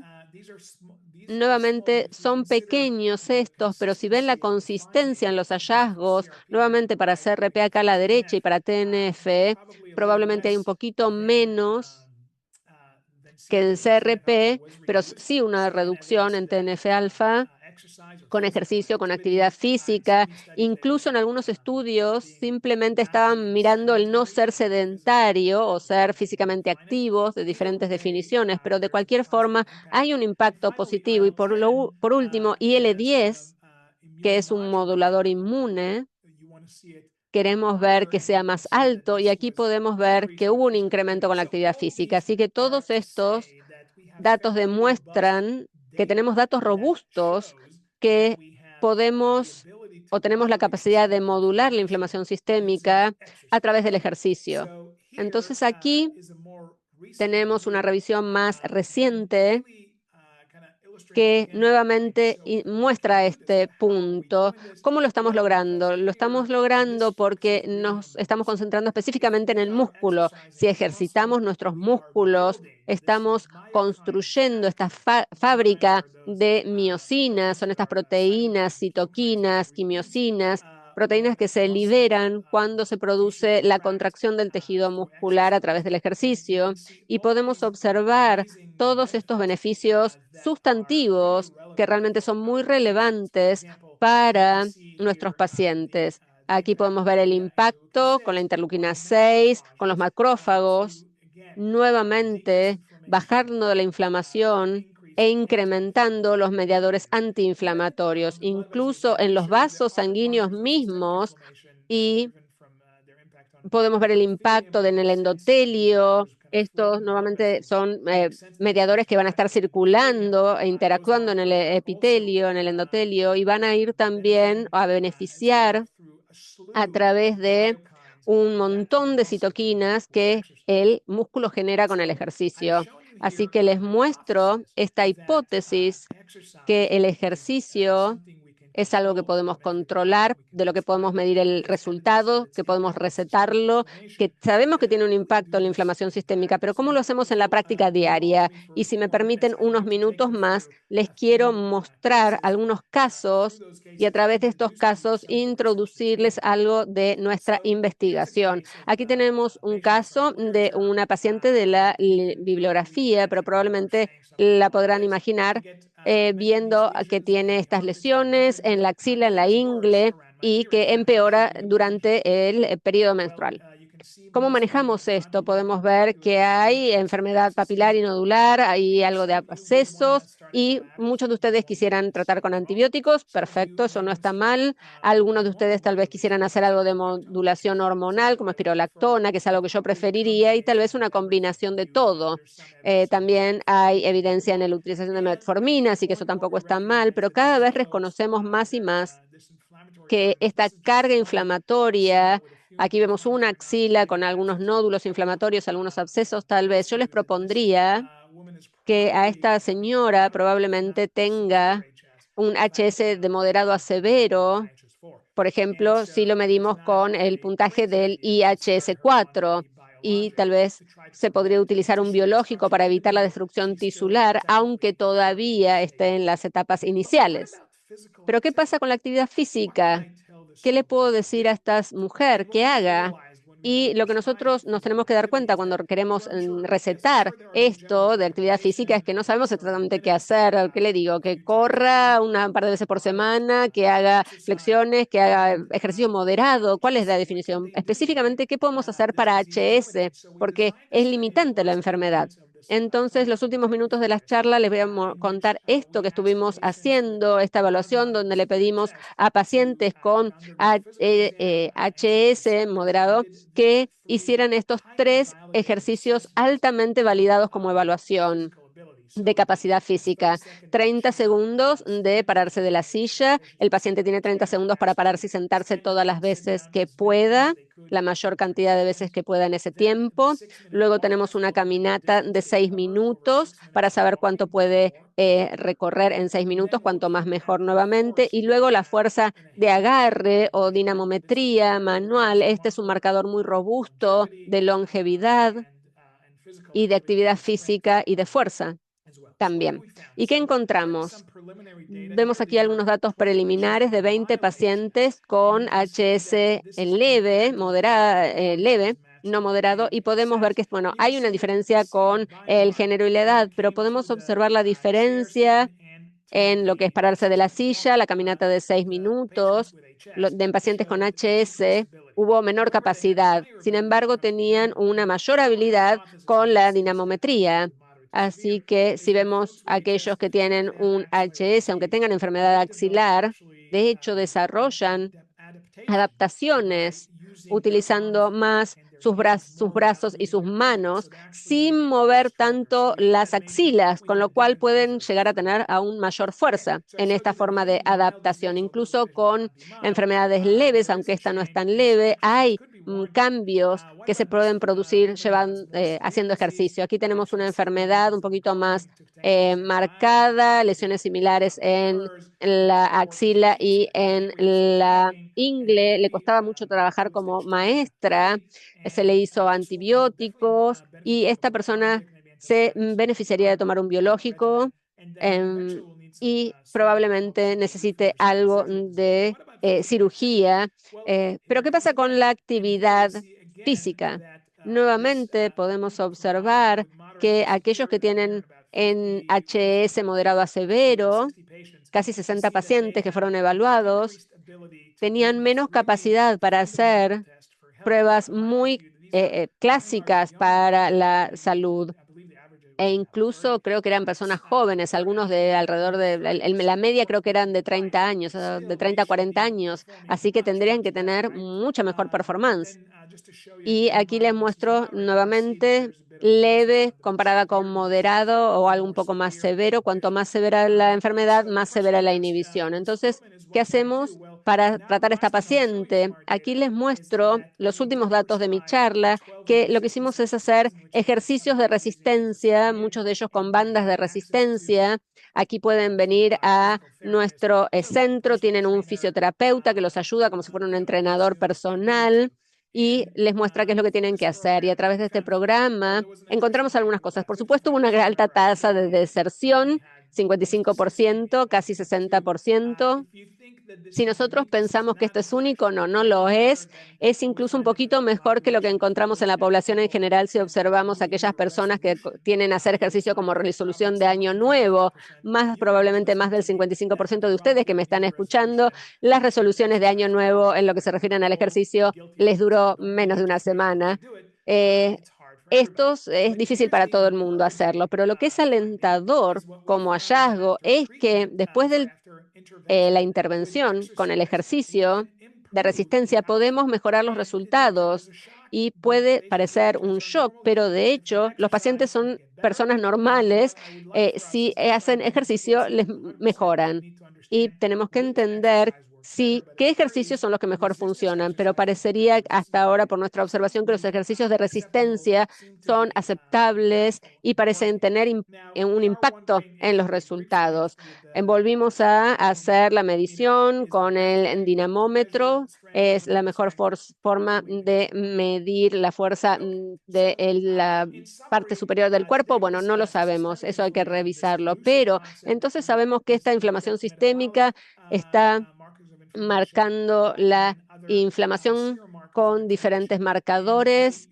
nuevamente son pequeños estos, pero si ven la consistencia en los hallazgos, nuevamente para CRP acá a la derecha y para TNF, probablemente hay un poquito menos que en CRP, pero sí una reducción en TNF-alfa con ejercicio, con actividad física. Incluso en algunos estudios simplemente estaban mirando el no ser sedentario o ser físicamente activos de diferentes definiciones, pero de cualquier forma hay un impacto positivo. Y por último, IL-10, que es un modulador inmune, queremos ver que sea más alto y aquí podemos ver que hubo un incremento con la actividad física. Así que todos estos datos demuestran que tenemos datos robustos que podemos o tenemos la capacidad de modular la inflamación sistémica a través del ejercicio. Entonces aquí tenemos una revisión más reciente que nuevamente muestra este punto. ¿Cómo lo estamos logrando? Lo estamos logrando porque nos estamos concentrando específicamente en el músculo. Si ejercitamos nuestros músculos, estamos construyendo esta fábrica de miocinas, son estas proteínas, citoquinas, quimiosinas, proteínas que se liberan cuando se produce la contracción del tejido muscular a través del ejercicio, y podemos observar todos estos beneficios sustantivos que realmente son muy relevantes para nuestros pacientes. Aquí podemos ver el impacto con la interleuquina 6, con los macrófagos, nuevamente bajando la inflamación e incrementando los mediadores antiinflamatorios, incluso en los vasos sanguíneos mismos, y podemos ver el impacto en el endotelio. Estos nuevamente son mediadores que van a estar circulando e interactuando en el epitelio, en el endotelio, y van a ir también a beneficiar a través de un montón de citoquinas que el músculo genera con el ejercicio. Así que les muestro esta hipótesis que el ejercicio es algo que podemos controlar, de lo que podemos medir el resultado, que podemos recetarlo, que sabemos que tiene un impacto en la inflamación sistémica, pero ¿cómo lo hacemos en la práctica diaria? Y si me permiten unos minutos más, les quiero mostrar algunos casos y a través de estos casos introducirles algo de nuestra investigación. Aquí tenemos un caso de una paciente de la bibliografía, pero probablemente la podrán imaginar viendo que tiene estas lesiones en la axila, en la ingle, y que empeora durante el periodo menstrual. ¿Cómo manejamos esto? Podemos ver que hay enfermedad papilar y nodular, hay algo de abscesos, y muchos de ustedes quisieran tratar con antibióticos. Perfecto, eso no está mal. Algunos de ustedes tal vez quisieran hacer algo de modulación hormonal, como espirolactona, que es algo que yo preferiría, y tal vez una combinación de todo. También hay evidencia en la utilización de metformina, así que eso tampoco está mal, pero cada vez reconocemos más y más que esta carga inflamatoria, aquí vemos una axila con algunos nódulos inflamatorios, algunos abscesos tal vez. Yo les propondría que a esta señora probablemente tenga un HS de moderado a severo, por ejemplo, si lo medimos con el puntaje del IHS4, y tal vez se podría utilizar un biológico para evitar la destrucción tisular, aunque todavía esté en las etapas iniciales. Pero ¿qué pasa con la actividad física? ¿Qué le puedo decir a esta mujer que haga? Y lo que nosotros nos tenemos que dar cuenta cuando queremos recetar esto de actividad física es que no sabemos exactamente qué hacer. ¿Qué le digo? Que corra una par de veces por semana, que haga flexiones, que haga ejercicio moderado. ¿Cuál es la definición? Específicamente, ¿qué podemos hacer para HS? Porque es limitante la enfermedad. Entonces, los últimos minutos de la charla les voy a contar esto que estuvimos haciendo, esta evaluación donde le pedimos a pacientes con HS moderado que hicieran estos 3 ejercicios altamente validados como evaluación de capacidad física. 30 segundos de pararse de la silla. El paciente tiene 30 segundos para pararse y sentarse todas las veces que pueda, la mayor cantidad de veces que pueda en ese tiempo. Luego tenemos una caminata de 6 minutos para saber cuánto puede recorrer en 6 minutos, cuanto más mejor nuevamente. Y luego la fuerza de agarre o dinamometría manual. Este es un marcador muy robusto de longevidad y de actividad física y de fuerza también. ¿Y qué encontramos? Vemos aquí algunos datos preliminares de 20 pacientes con HS leve, leve, no moderado, y podemos ver que, bueno, hay una diferencia con el género y la edad, pero podemos observar la diferencia en lo que es pararse de la silla, la caminata de 6 minutos. En pacientes con HS hubo menor capacidad, sin embargo, tenían una mayor habilidad con la dinamometría. Así que si vemos aquellos que tienen un HS, aunque tengan enfermedad axilar, de hecho desarrollan adaptaciones utilizando más sus brazos y sus manos sin mover tanto las axilas, con lo cual pueden llegar a tener aún mayor fuerza en esta forma de adaptación. Incluso con enfermedades leves, aunque esta no es tan leve, hay cambios que se pueden producir haciendo ejercicio. Aquí tenemos una enfermedad un poquito más marcada, lesiones similares en la axila y en la ingle. Le costaba mucho trabajar como maestra, se le hizo antibióticos, y esta persona se beneficiaría de tomar un biológico, em, y probablemente necesite algo de cirugía. Pero ¿qué pasa con la actividad física? Nuevamente podemos observar que aquellos que tienen NHS moderado a severo, casi 60 pacientes que fueron evaluados, tenían menos capacidad para hacer pruebas muy clásicas para la salud. E incluso creo que eran personas jóvenes, algunos de alrededor de, la media creo que eran de 30 años, de 30 a 40 años, así que tendrían que tener mucha mejor performance. Y aquí les muestro nuevamente leve comparada con moderado o algo un poco más severo. Cuanto más severa la enfermedad, más severa la inhibición. Entonces, ¿qué hacemos para tratar a esta paciente? Aquí les muestro los últimos datos de mi charla, que lo que hicimos es hacer ejercicios de resistencia, muchos de ellos con bandas de resistencia. Aquí pueden venir a nuestro centro, tienen un fisioterapeuta que los ayuda como si fuera un entrenador personal y les muestra qué es lo que tienen que hacer. Y a través de este programa encontramos algunas cosas. Por supuesto, hubo una alta tasa de deserción, 55%, casi 60%. Si nosotros pensamos que esto es único, no, no lo es. Es incluso un poquito mejor que lo que encontramos en la población en general si observamos a aquellas personas que tienen a hacer ejercicio como resolución de año nuevo. Más probablemente más del 55% de ustedes que me están escuchando, las resoluciones de año nuevo en lo que se refieren al ejercicio les duró menos de una semana. Eh, Esto es difícil para todo el mundo hacerlo, pero lo que es alentador como hallazgo es que después de la intervención con el ejercicio de resistencia podemos mejorar los resultados y puede parecer un shock, pero de hecho los pacientes son personas normales, si hacen ejercicio les mejoran y tenemos que entender sí, qué ejercicios son los que mejor funcionan, pero parecería hasta ahora, por nuestra observación, que los ejercicios de resistencia son aceptables y parecen tener un impacto en los resultados. Volvimos a hacer la medición con el dinamómetro. Es la mejor forma de medir la fuerza de la parte superior del cuerpo. Bueno, no lo sabemos, eso hay que revisarlo, pero entonces sabemos que esta inflamación sistémica está marcando la inflamación con diferentes marcadores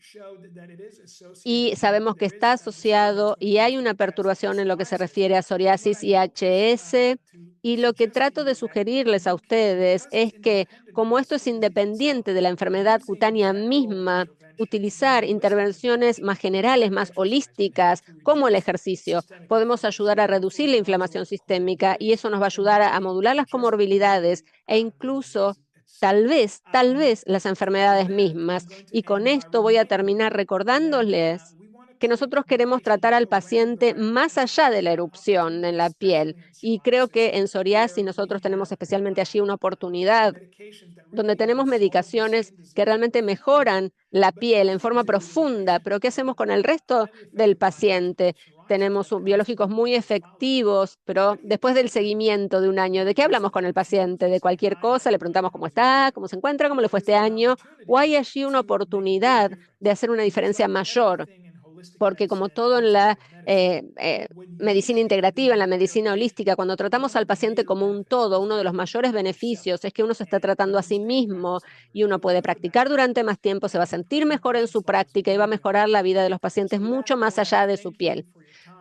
y sabemos que está asociado y hay una perturbación en lo que se refiere a psoriasis y HS. Y lo que trato de sugerirles a ustedes es que, como esto es independiente de la enfermedad cutánea misma, utilizar intervenciones más generales, más holísticas, como el ejercicio, podemos ayudar a reducir la inflamación sistémica y eso nos va a ayudar a modular las comorbilidades e incluso tal vez las enfermedades mismas. Y con esto voy a terminar recordándoles que nosotros queremos tratar al paciente más allá de la erupción en la piel. Y creo que en psoriasis nosotros tenemos especialmente allí una oportunidad donde tenemos medicaciones que realmente mejoran la piel en forma profunda, pero ¿qué hacemos con el resto del paciente? Tenemos biológicos muy efectivos, pero después del seguimiento de un año, ¿de qué hablamos con el paciente? De cualquier cosa, le preguntamos cómo está, cómo se encuentra, cómo le fue este año, o hay allí una oportunidad de hacer una diferencia mayor porque como todo en la medicina integrativa, en la medicina holística, cuando tratamos al paciente como un todo, uno de los mayores beneficios es que uno se está tratando a sí mismo y uno puede practicar durante más tiempo, se va a sentir mejor en su práctica y va a mejorar la vida de los pacientes mucho más allá de su piel.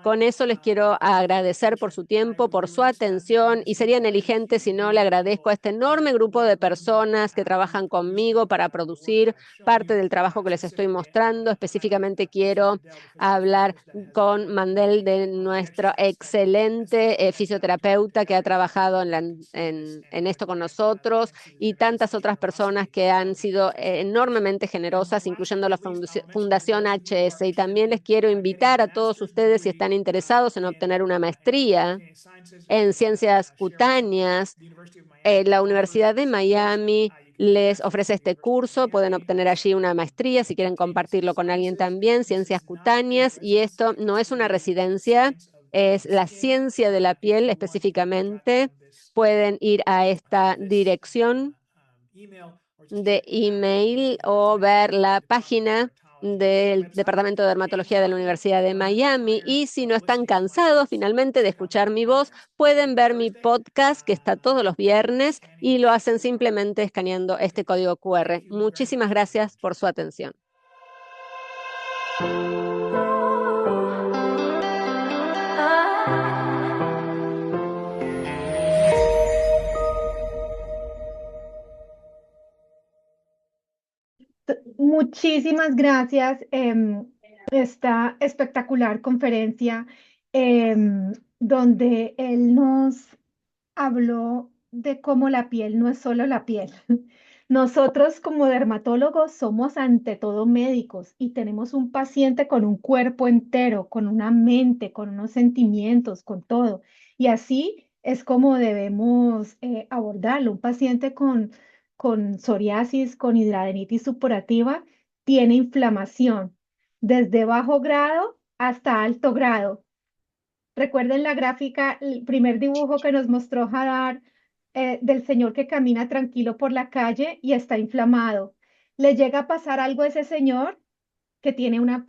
Con eso les quiero agradecer por su tiempo, por su atención y sería negligente si no le agradezco a este enorme grupo de personas que trabajan conmigo para producir parte del trabajo que les estoy mostrando. Específicamente quiero hablar con Mandel de nuestro excelente fisioterapeuta que ha trabajado en esto con nosotros y tantas otras personas que han sido enormemente generosas, incluyendo la Fundación HS. Y también les quiero invitar a todos ustedes, si están interesados en obtener una maestría en ciencias cutáneas, la Universidad de Miami les ofrece este curso, pueden obtener allí una maestría si quieren compartirlo con alguien también, ciencias cutáneas, y esto no es una residencia, es la ciencia de la piel específicamente. Pueden ir a esta dirección de email o ver la página del Departamento de Dermatología de la Universidad de Miami. Y si no están cansados finalmente de escuchar mi voz, pueden ver mi podcast que está todos los viernes y lo hacen simplemente escaneando este código QR. Muchísimas gracias por su atención. Muchísimas gracias. Esta espectacular conferencia donde él nos habló de cómo la piel no es solo la piel. Nosotros como dermatólogos somos ante todo médicos y tenemos un paciente con un cuerpo entero, con una mente, con unos sentimientos, con todo. Y así es como debemos abordarlo. Un paciente con psoriasis, con hidradenitis supurativa, tiene inflamación desde bajo grado hasta alto grado. Recuerden la gráfica, el primer dibujo que nos mostró Hadar del señor que camina tranquilo por la calle y está inflamado. ¿Le llega a pasar algo a ese señor que tiene una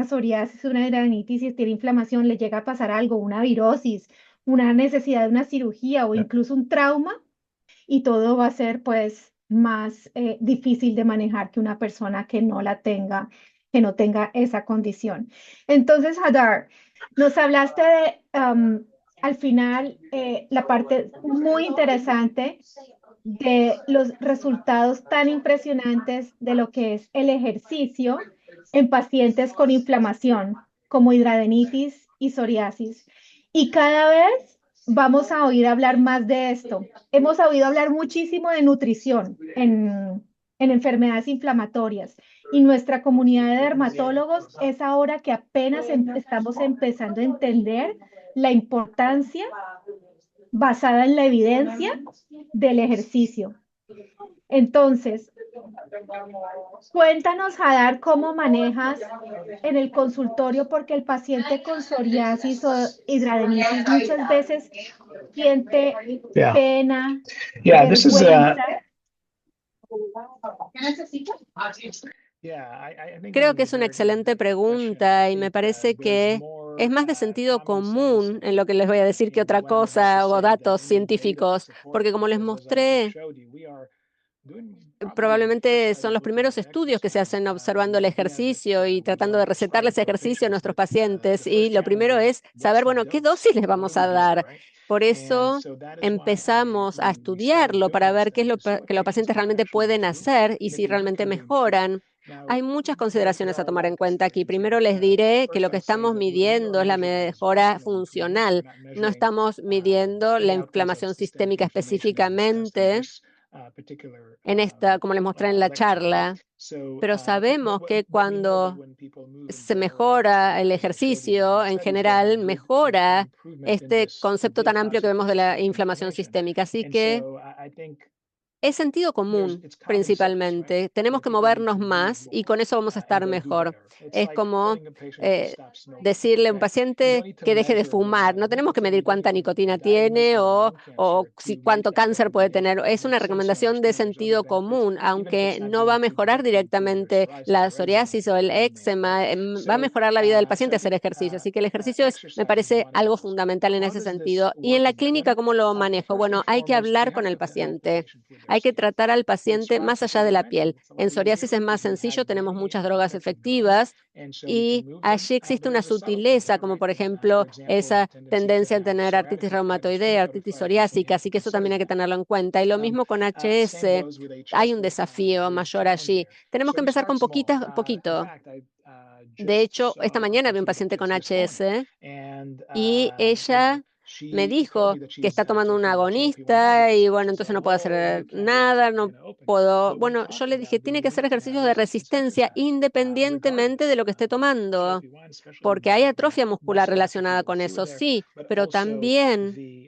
psoriasis, una hidradenitis y tiene inflamación? ¿Le llega a pasar algo, una virosis, una necesidad de una cirugía o incluso un trauma? Y todo va a ser pues más difícil de manejar que una persona que no la tenga, que no tenga esa condición. Entonces, Hadar, nos hablaste de, al final, la parte muy interesante de los resultados tan impresionantes de lo que es el ejercicio en pacientes con inflamación, como hidradenitis y psoriasis. Y cada vez vamos a oír hablar más de esto. Hemos oído hablar muchísimo de nutrición en enfermedades inflamatorias y nuestra comunidad de dermatólogos es ahora que apenas estamos empezando a entender la importancia basada en la evidencia del ejercicio. Entonces, cuéntanos, Hadar, cómo manejas en el consultorio, porque el paciente con psoriasis o hidradenitis muchas veces siente Yeah. pena, Yeah, this is vergüenza. Creo que es una excelente pregunta y me parece que es más de sentido común en lo que les voy a decir que otra cosa o datos científicos, porque como les mostré, probablemente son los primeros estudios que se hacen observando el ejercicio y tratando de recetarles ejercicio a nuestros pacientes. Y lo primero es saber, bueno, ¿qué dosis les vamos a dar? Por eso empezamos a estudiarlo para ver qué es lo que los pacientes realmente pueden hacer y si realmente mejoran. Hay muchas consideraciones a tomar en cuenta aquí. Primero les diré que lo que estamos midiendo es la mejora funcional. No estamos midiendo la inflamación sistémica específicamente en esta, como les mostré en la charla, pero sabemos que cuando se mejora el ejercicio en general, mejora este concepto tan amplio que vemos de la inflamación sistémica. Así que es sentido común, principalmente. Tenemos que movernos más y con eso vamos a estar mejor. Es como decirle a un paciente que deje de fumar. No tenemos que medir cuánta nicotina tiene o cuánto cáncer puede tener. Es una recomendación de sentido común, aunque no va a mejorar directamente la psoriasis o el eczema, va a mejorar la vida del paciente hacer ejercicio. Así que el ejercicio me parece algo fundamental en ese sentido. Y en la clínica, ¿cómo lo manejo? Bueno, hay que hablar con el paciente. Hay que tratar al paciente más allá de la piel. En psoriasis es más sencillo, tenemos muchas drogas efectivas y allí existe una sutileza, como por ejemplo esa tendencia a tener artritis reumatoidea, artritis psoriásica, así que eso también hay que tenerlo en cuenta. Y lo mismo con HS, hay un desafío mayor allí. Tenemos que empezar con poquito. De hecho, esta mañana vi un paciente con HS y ella me dijo que está tomando un agonista y bueno, entonces no puedo hacer nada, no puedo. Bueno, yo le dije, tiene que hacer ejercicios de resistencia independientemente de lo que esté tomando, porque hay atrofia muscular relacionada con eso, sí, pero también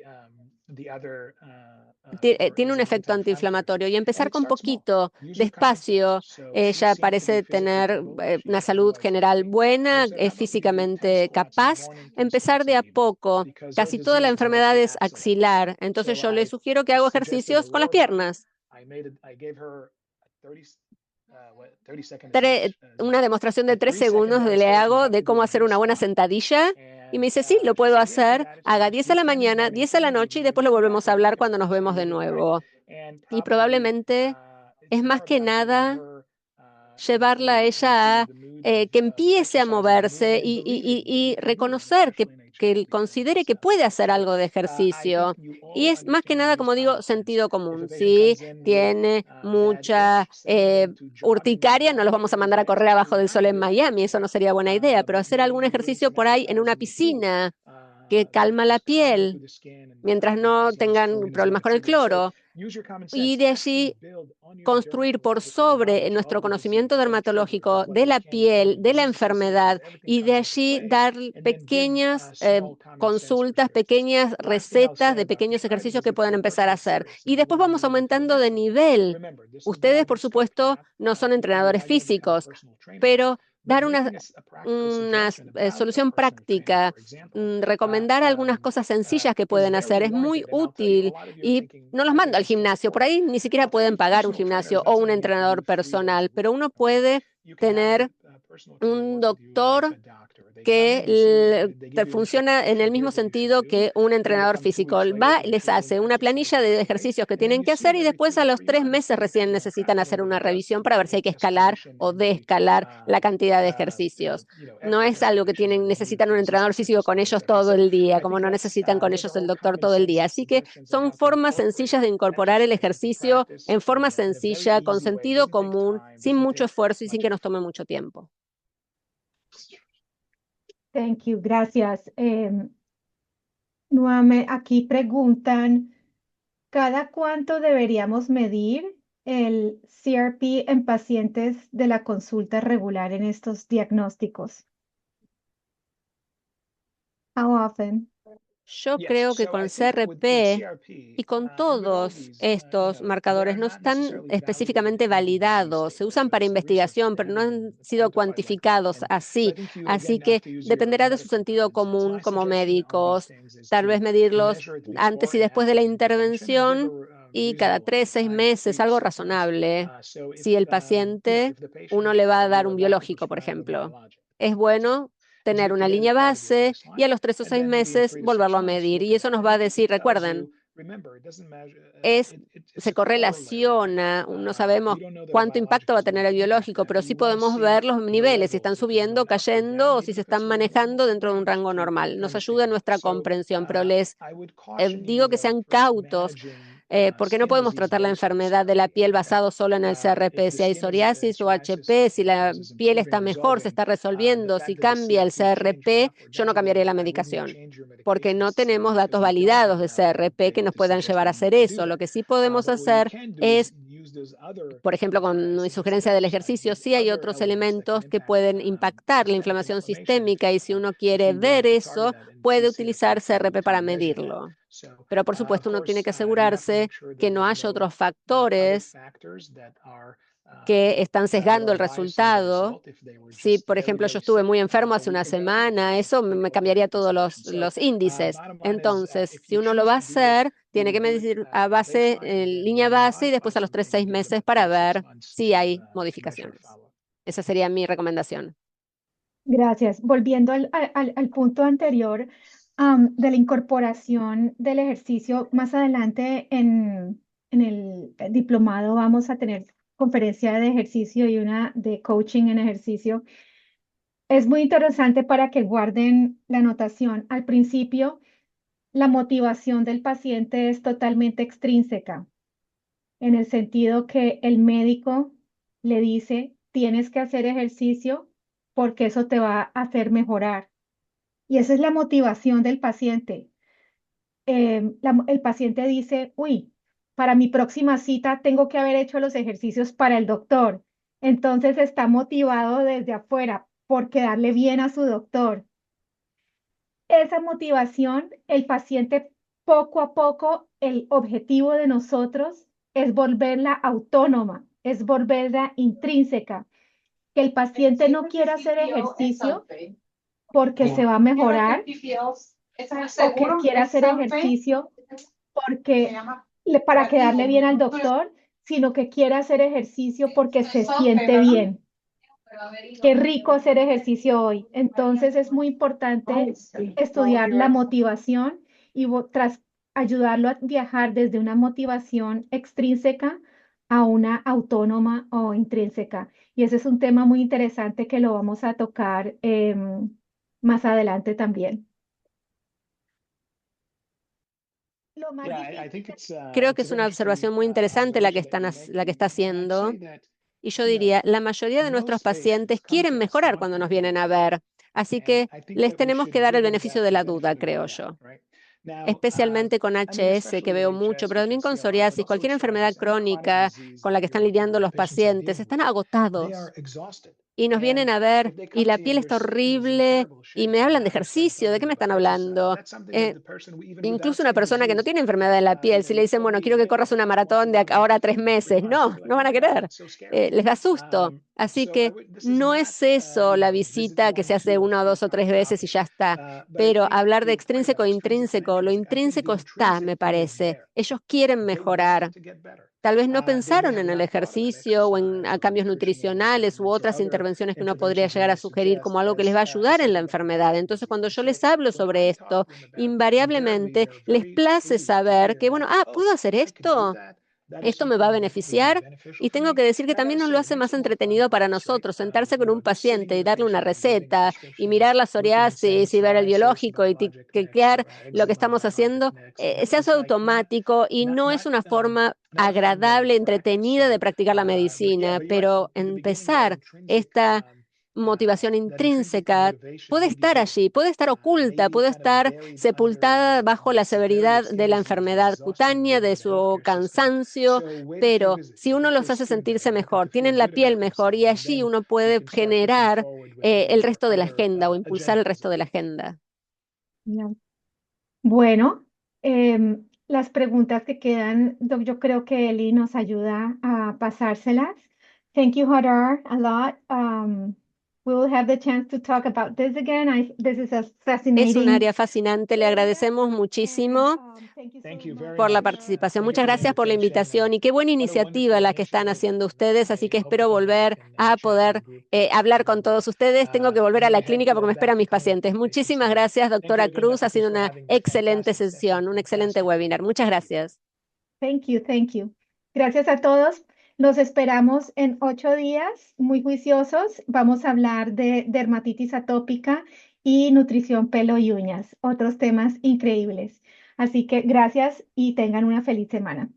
tiene un efecto antiinflamatorio y empezar con poquito, despacio. Ella parece tener una salud general buena, es físicamente capaz. Empezar de a poco. Casi toda la enfermedad es axilar, entonces yo le sugiero que haga ejercicios con las piernas. una demostración de 3 segundos le hago de cómo hacer una buena sentadilla. Y me dice, sí, lo puedo hacer. Haga 10 a la mañana, 10 a la noche y después lo volvemos a hablar cuando nos vemos de nuevo. Y probablemente es más que nada llevarla a ella a que empiece a moverse y reconocer que él considere que puede hacer algo de ejercicio. Y es más que nada, como digo, sentido común. Si tiene mucha urticaria, no los vamos a mandar a correr abajo del sol en Miami, eso no sería buena idea, pero hacer algún ejercicio por ahí en una piscina que calma la piel mientras no tengan problemas con el cloro. Y de allí construir por sobre nuestro conocimiento dermatológico de la piel, de la enfermedad, y de allí dar pequeñas consultas, pequeñas recetas de pequeños ejercicios que pueden empezar a hacer. Y después vamos aumentando de nivel. Ustedes, por supuesto, no son entrenadores físicos, pero dar una solución práctica, recomendar algunas cosas sencillas que pueden hacer es muy útil y no los mando al gimnasio. Por ahí ni siquiera pueden pagar un gimnasio o un entrenador personal, pero uno puede tener un doctor que te funciona en el mismo sentido que un entrenador físico. Va, les hace una planilla de ejercicios que tienen que hacer y después a los 3 meses recién necesitan hacer una revisión para ver si hay que escalar o desescalar la cantidad de ejercicios. No es algo que necesitan un entrenador físico con ellos todo el día, como no necesitan con ellos el doctor todo el día. Así que son formas sencillas de incorporar el ejercicio en forma sencilla, con sentido común, sin mucho esfuerzo y sin que nos tome mucho tiempo. Thank you, gracias. Nuevamente, aquí preguntan, ¿cada cuánto deberíamos medir el CRP en pacientes de la consulta regular en estos diagnósticos? How often? Yo creo que con CRP y con todos estos marcadores no están específicamente validados, se usan para investigación, pero no han sido cuantificados así. Así que dependerá de su sentido común como médicos, tal vez medirlos antes y después de la intervención y cada 3, 6 meses, algo razonable. Si el paciente, uno le va a dar un biológico, por ejemplo, es bueno tener una línea base y a los 3 o 6 meses volverlo a medir. Y eso nos va a decir, recuerden, se correlaciona, no sabemos cuánto impacto va a tener el biológico, pero sí podemos ver los niveles, si están subiendo, cayendo o si se están manejando dentro de un rango normal. Nos ayuda en nuestra comprensión, pero les digo que sean cautos porque no podemos tratar la enfermedad de la piel basado solo en el CRP. Si hay psoriasis o HP, si la piel está mejor, se está resolviendo, si cambia el CRP, yo no cambiaría la medicación, porque no tenemos datos validados de CRP que nos puedan llevar a hacer eso. Lo que sí podemos hacer es, por ejemplo, con mi sugerencia del ejercicio, sí hay otros elementos que pueden impactar la inflamación sistémica y si uno quiere ver eso, puede utilizar CRP para medirlo. Pero por supuesto uno tiene que asegurarse que no haya otros factores que están sesgando el resultado. Si, por ejemplo, yo estuve muy enfermo hace una semana, eso me cambiaría todos los índices. Entonces, si uno lo va a hacer, tiene que medir a base, línea base y después a los 3, 6 meses para ver si hay modificaciones. Esa sería mi recomendación. Gracias. Volviendo al punto anterior, de la incorporación del ejercicio, más adelante en el diplomado vamos a tener conferencia de ejercicio y una de coaching en ejercicio. Es muy interesante para que guarden la anotación. Al principio, la motivación del paciente es totalmente extrínseca, en el sentido que el médico le dice, tienes que hacer ejercicio porque eso te va a hacer mejorar. Y esa es la motivación del paciente. El paciente dice, uy, para mi próxima cita tengo que haber hecho los ejercicios para el doctor. Entonces está motivado desde afuera por quedarle bien a su doctor. Esa motivación, el paciente poco a poco, el objetivo de nosotros es volverla autónoma, es volverla intrínseca. Que el paciente no quiera hacer ejercicio porque se va a mejorar o que quiera hacer ejercicio porque para quedarle bien al doctor, sino que quiere hacer ejercicio porque se siente bien. Qué rico hacer ejercicio hoy. Entonces es muy importante estudiar la motivación y tras ayudarlo a viajar desde una motivación extrínseca a una autónoma o intrínseca. Y ese es un tema muy interesante que lo vamos a tocar más adelante también. Lo más difícil. Creo que es una observación muy interesante la que está haciendo. Y yo diría, la mayoría de nuestros pacientes quieren mejorar cuando nos vienen a ver. Así que les tenemos que dar el beneficio de la duda, creo yo. Especialmente con HS, que veo mucho, pero también con psoriasis, cualquier enfermedad crónica con la que están lidiando los pacientes, están agotados y nos vienen a ver y la piel está horrible y me hablan de ejercicio. ¿De qué me están hablando? Incluso una persona que no tiene enfermedad en la piel, si le dicen, bueno, quiero que corras una maratón de ahora a 3 meses, no, no van a querer. Les da susto. Así que no es eso la visita que se hace una o dos o tres veces y ya está. Pero hablar de extrínseco e intrínseco, lo intrínseco está, me parece. Ellos quieren mejorar. Tal vez no pensaron en el ejercicio o en cambios nutricionales u otras intervenciones que uno podría llegar a sugerir como algo que les va a ayudar en la enfermedad. Entonces, cuando yo les hablo sobre esto, invariablemente les place saber que, bueno, ¿puedo hacer esto? Esto me va a beneficiar y tengo que decir que también nos lo hace más entretenido para nosotros, sentarse con un paciente y darle una receta y mirar la psoriasis y ver el biológico y tiquear lo que estamos haciendo, se hace automático y no es una forma agradable, entretenida de practicar la medicina, pero empezar esta motivación intrínseca puede estar allí, puede estar oculta, puede estar sepultada bajo la severidad de la enfermedad cutánea, de su cansancio, pero si uno los hace sentirse mejor, tienen la piel mejor y allí uno puede generar el resto de la agenda o impulsar el resto de la agenda. Ya. Bueno, las preguntas que quedan, yo creo que Eli nos ayuda a pasárselas. Thank you, Hadar, a lot. We will have the chance to talk about this again. This is a Es un fascinating área fascinante, le area. agradecemos And muchísimo thank you so por la much participación. for Muchas gracias por la invitación y qué buena iniciativa la que están haciendo ustedes, así que espero volver a poder hablar con todos ustedes. Tengo que volver a la clínica porque me esperan mis pacientes. Muchísimas gracias, doctora Cruz. Ha sido una excelente sesión, un excelente webinar. Muchas gracias. Thank you, thank you. Gracias a todos. Los esperamos en 8 días, muy juiciosos. Vamos a hablar de dermatitis atópica y nutrición, pelo y uñas, otros temas increíbles. Así que gracias y tengan una feliz semana.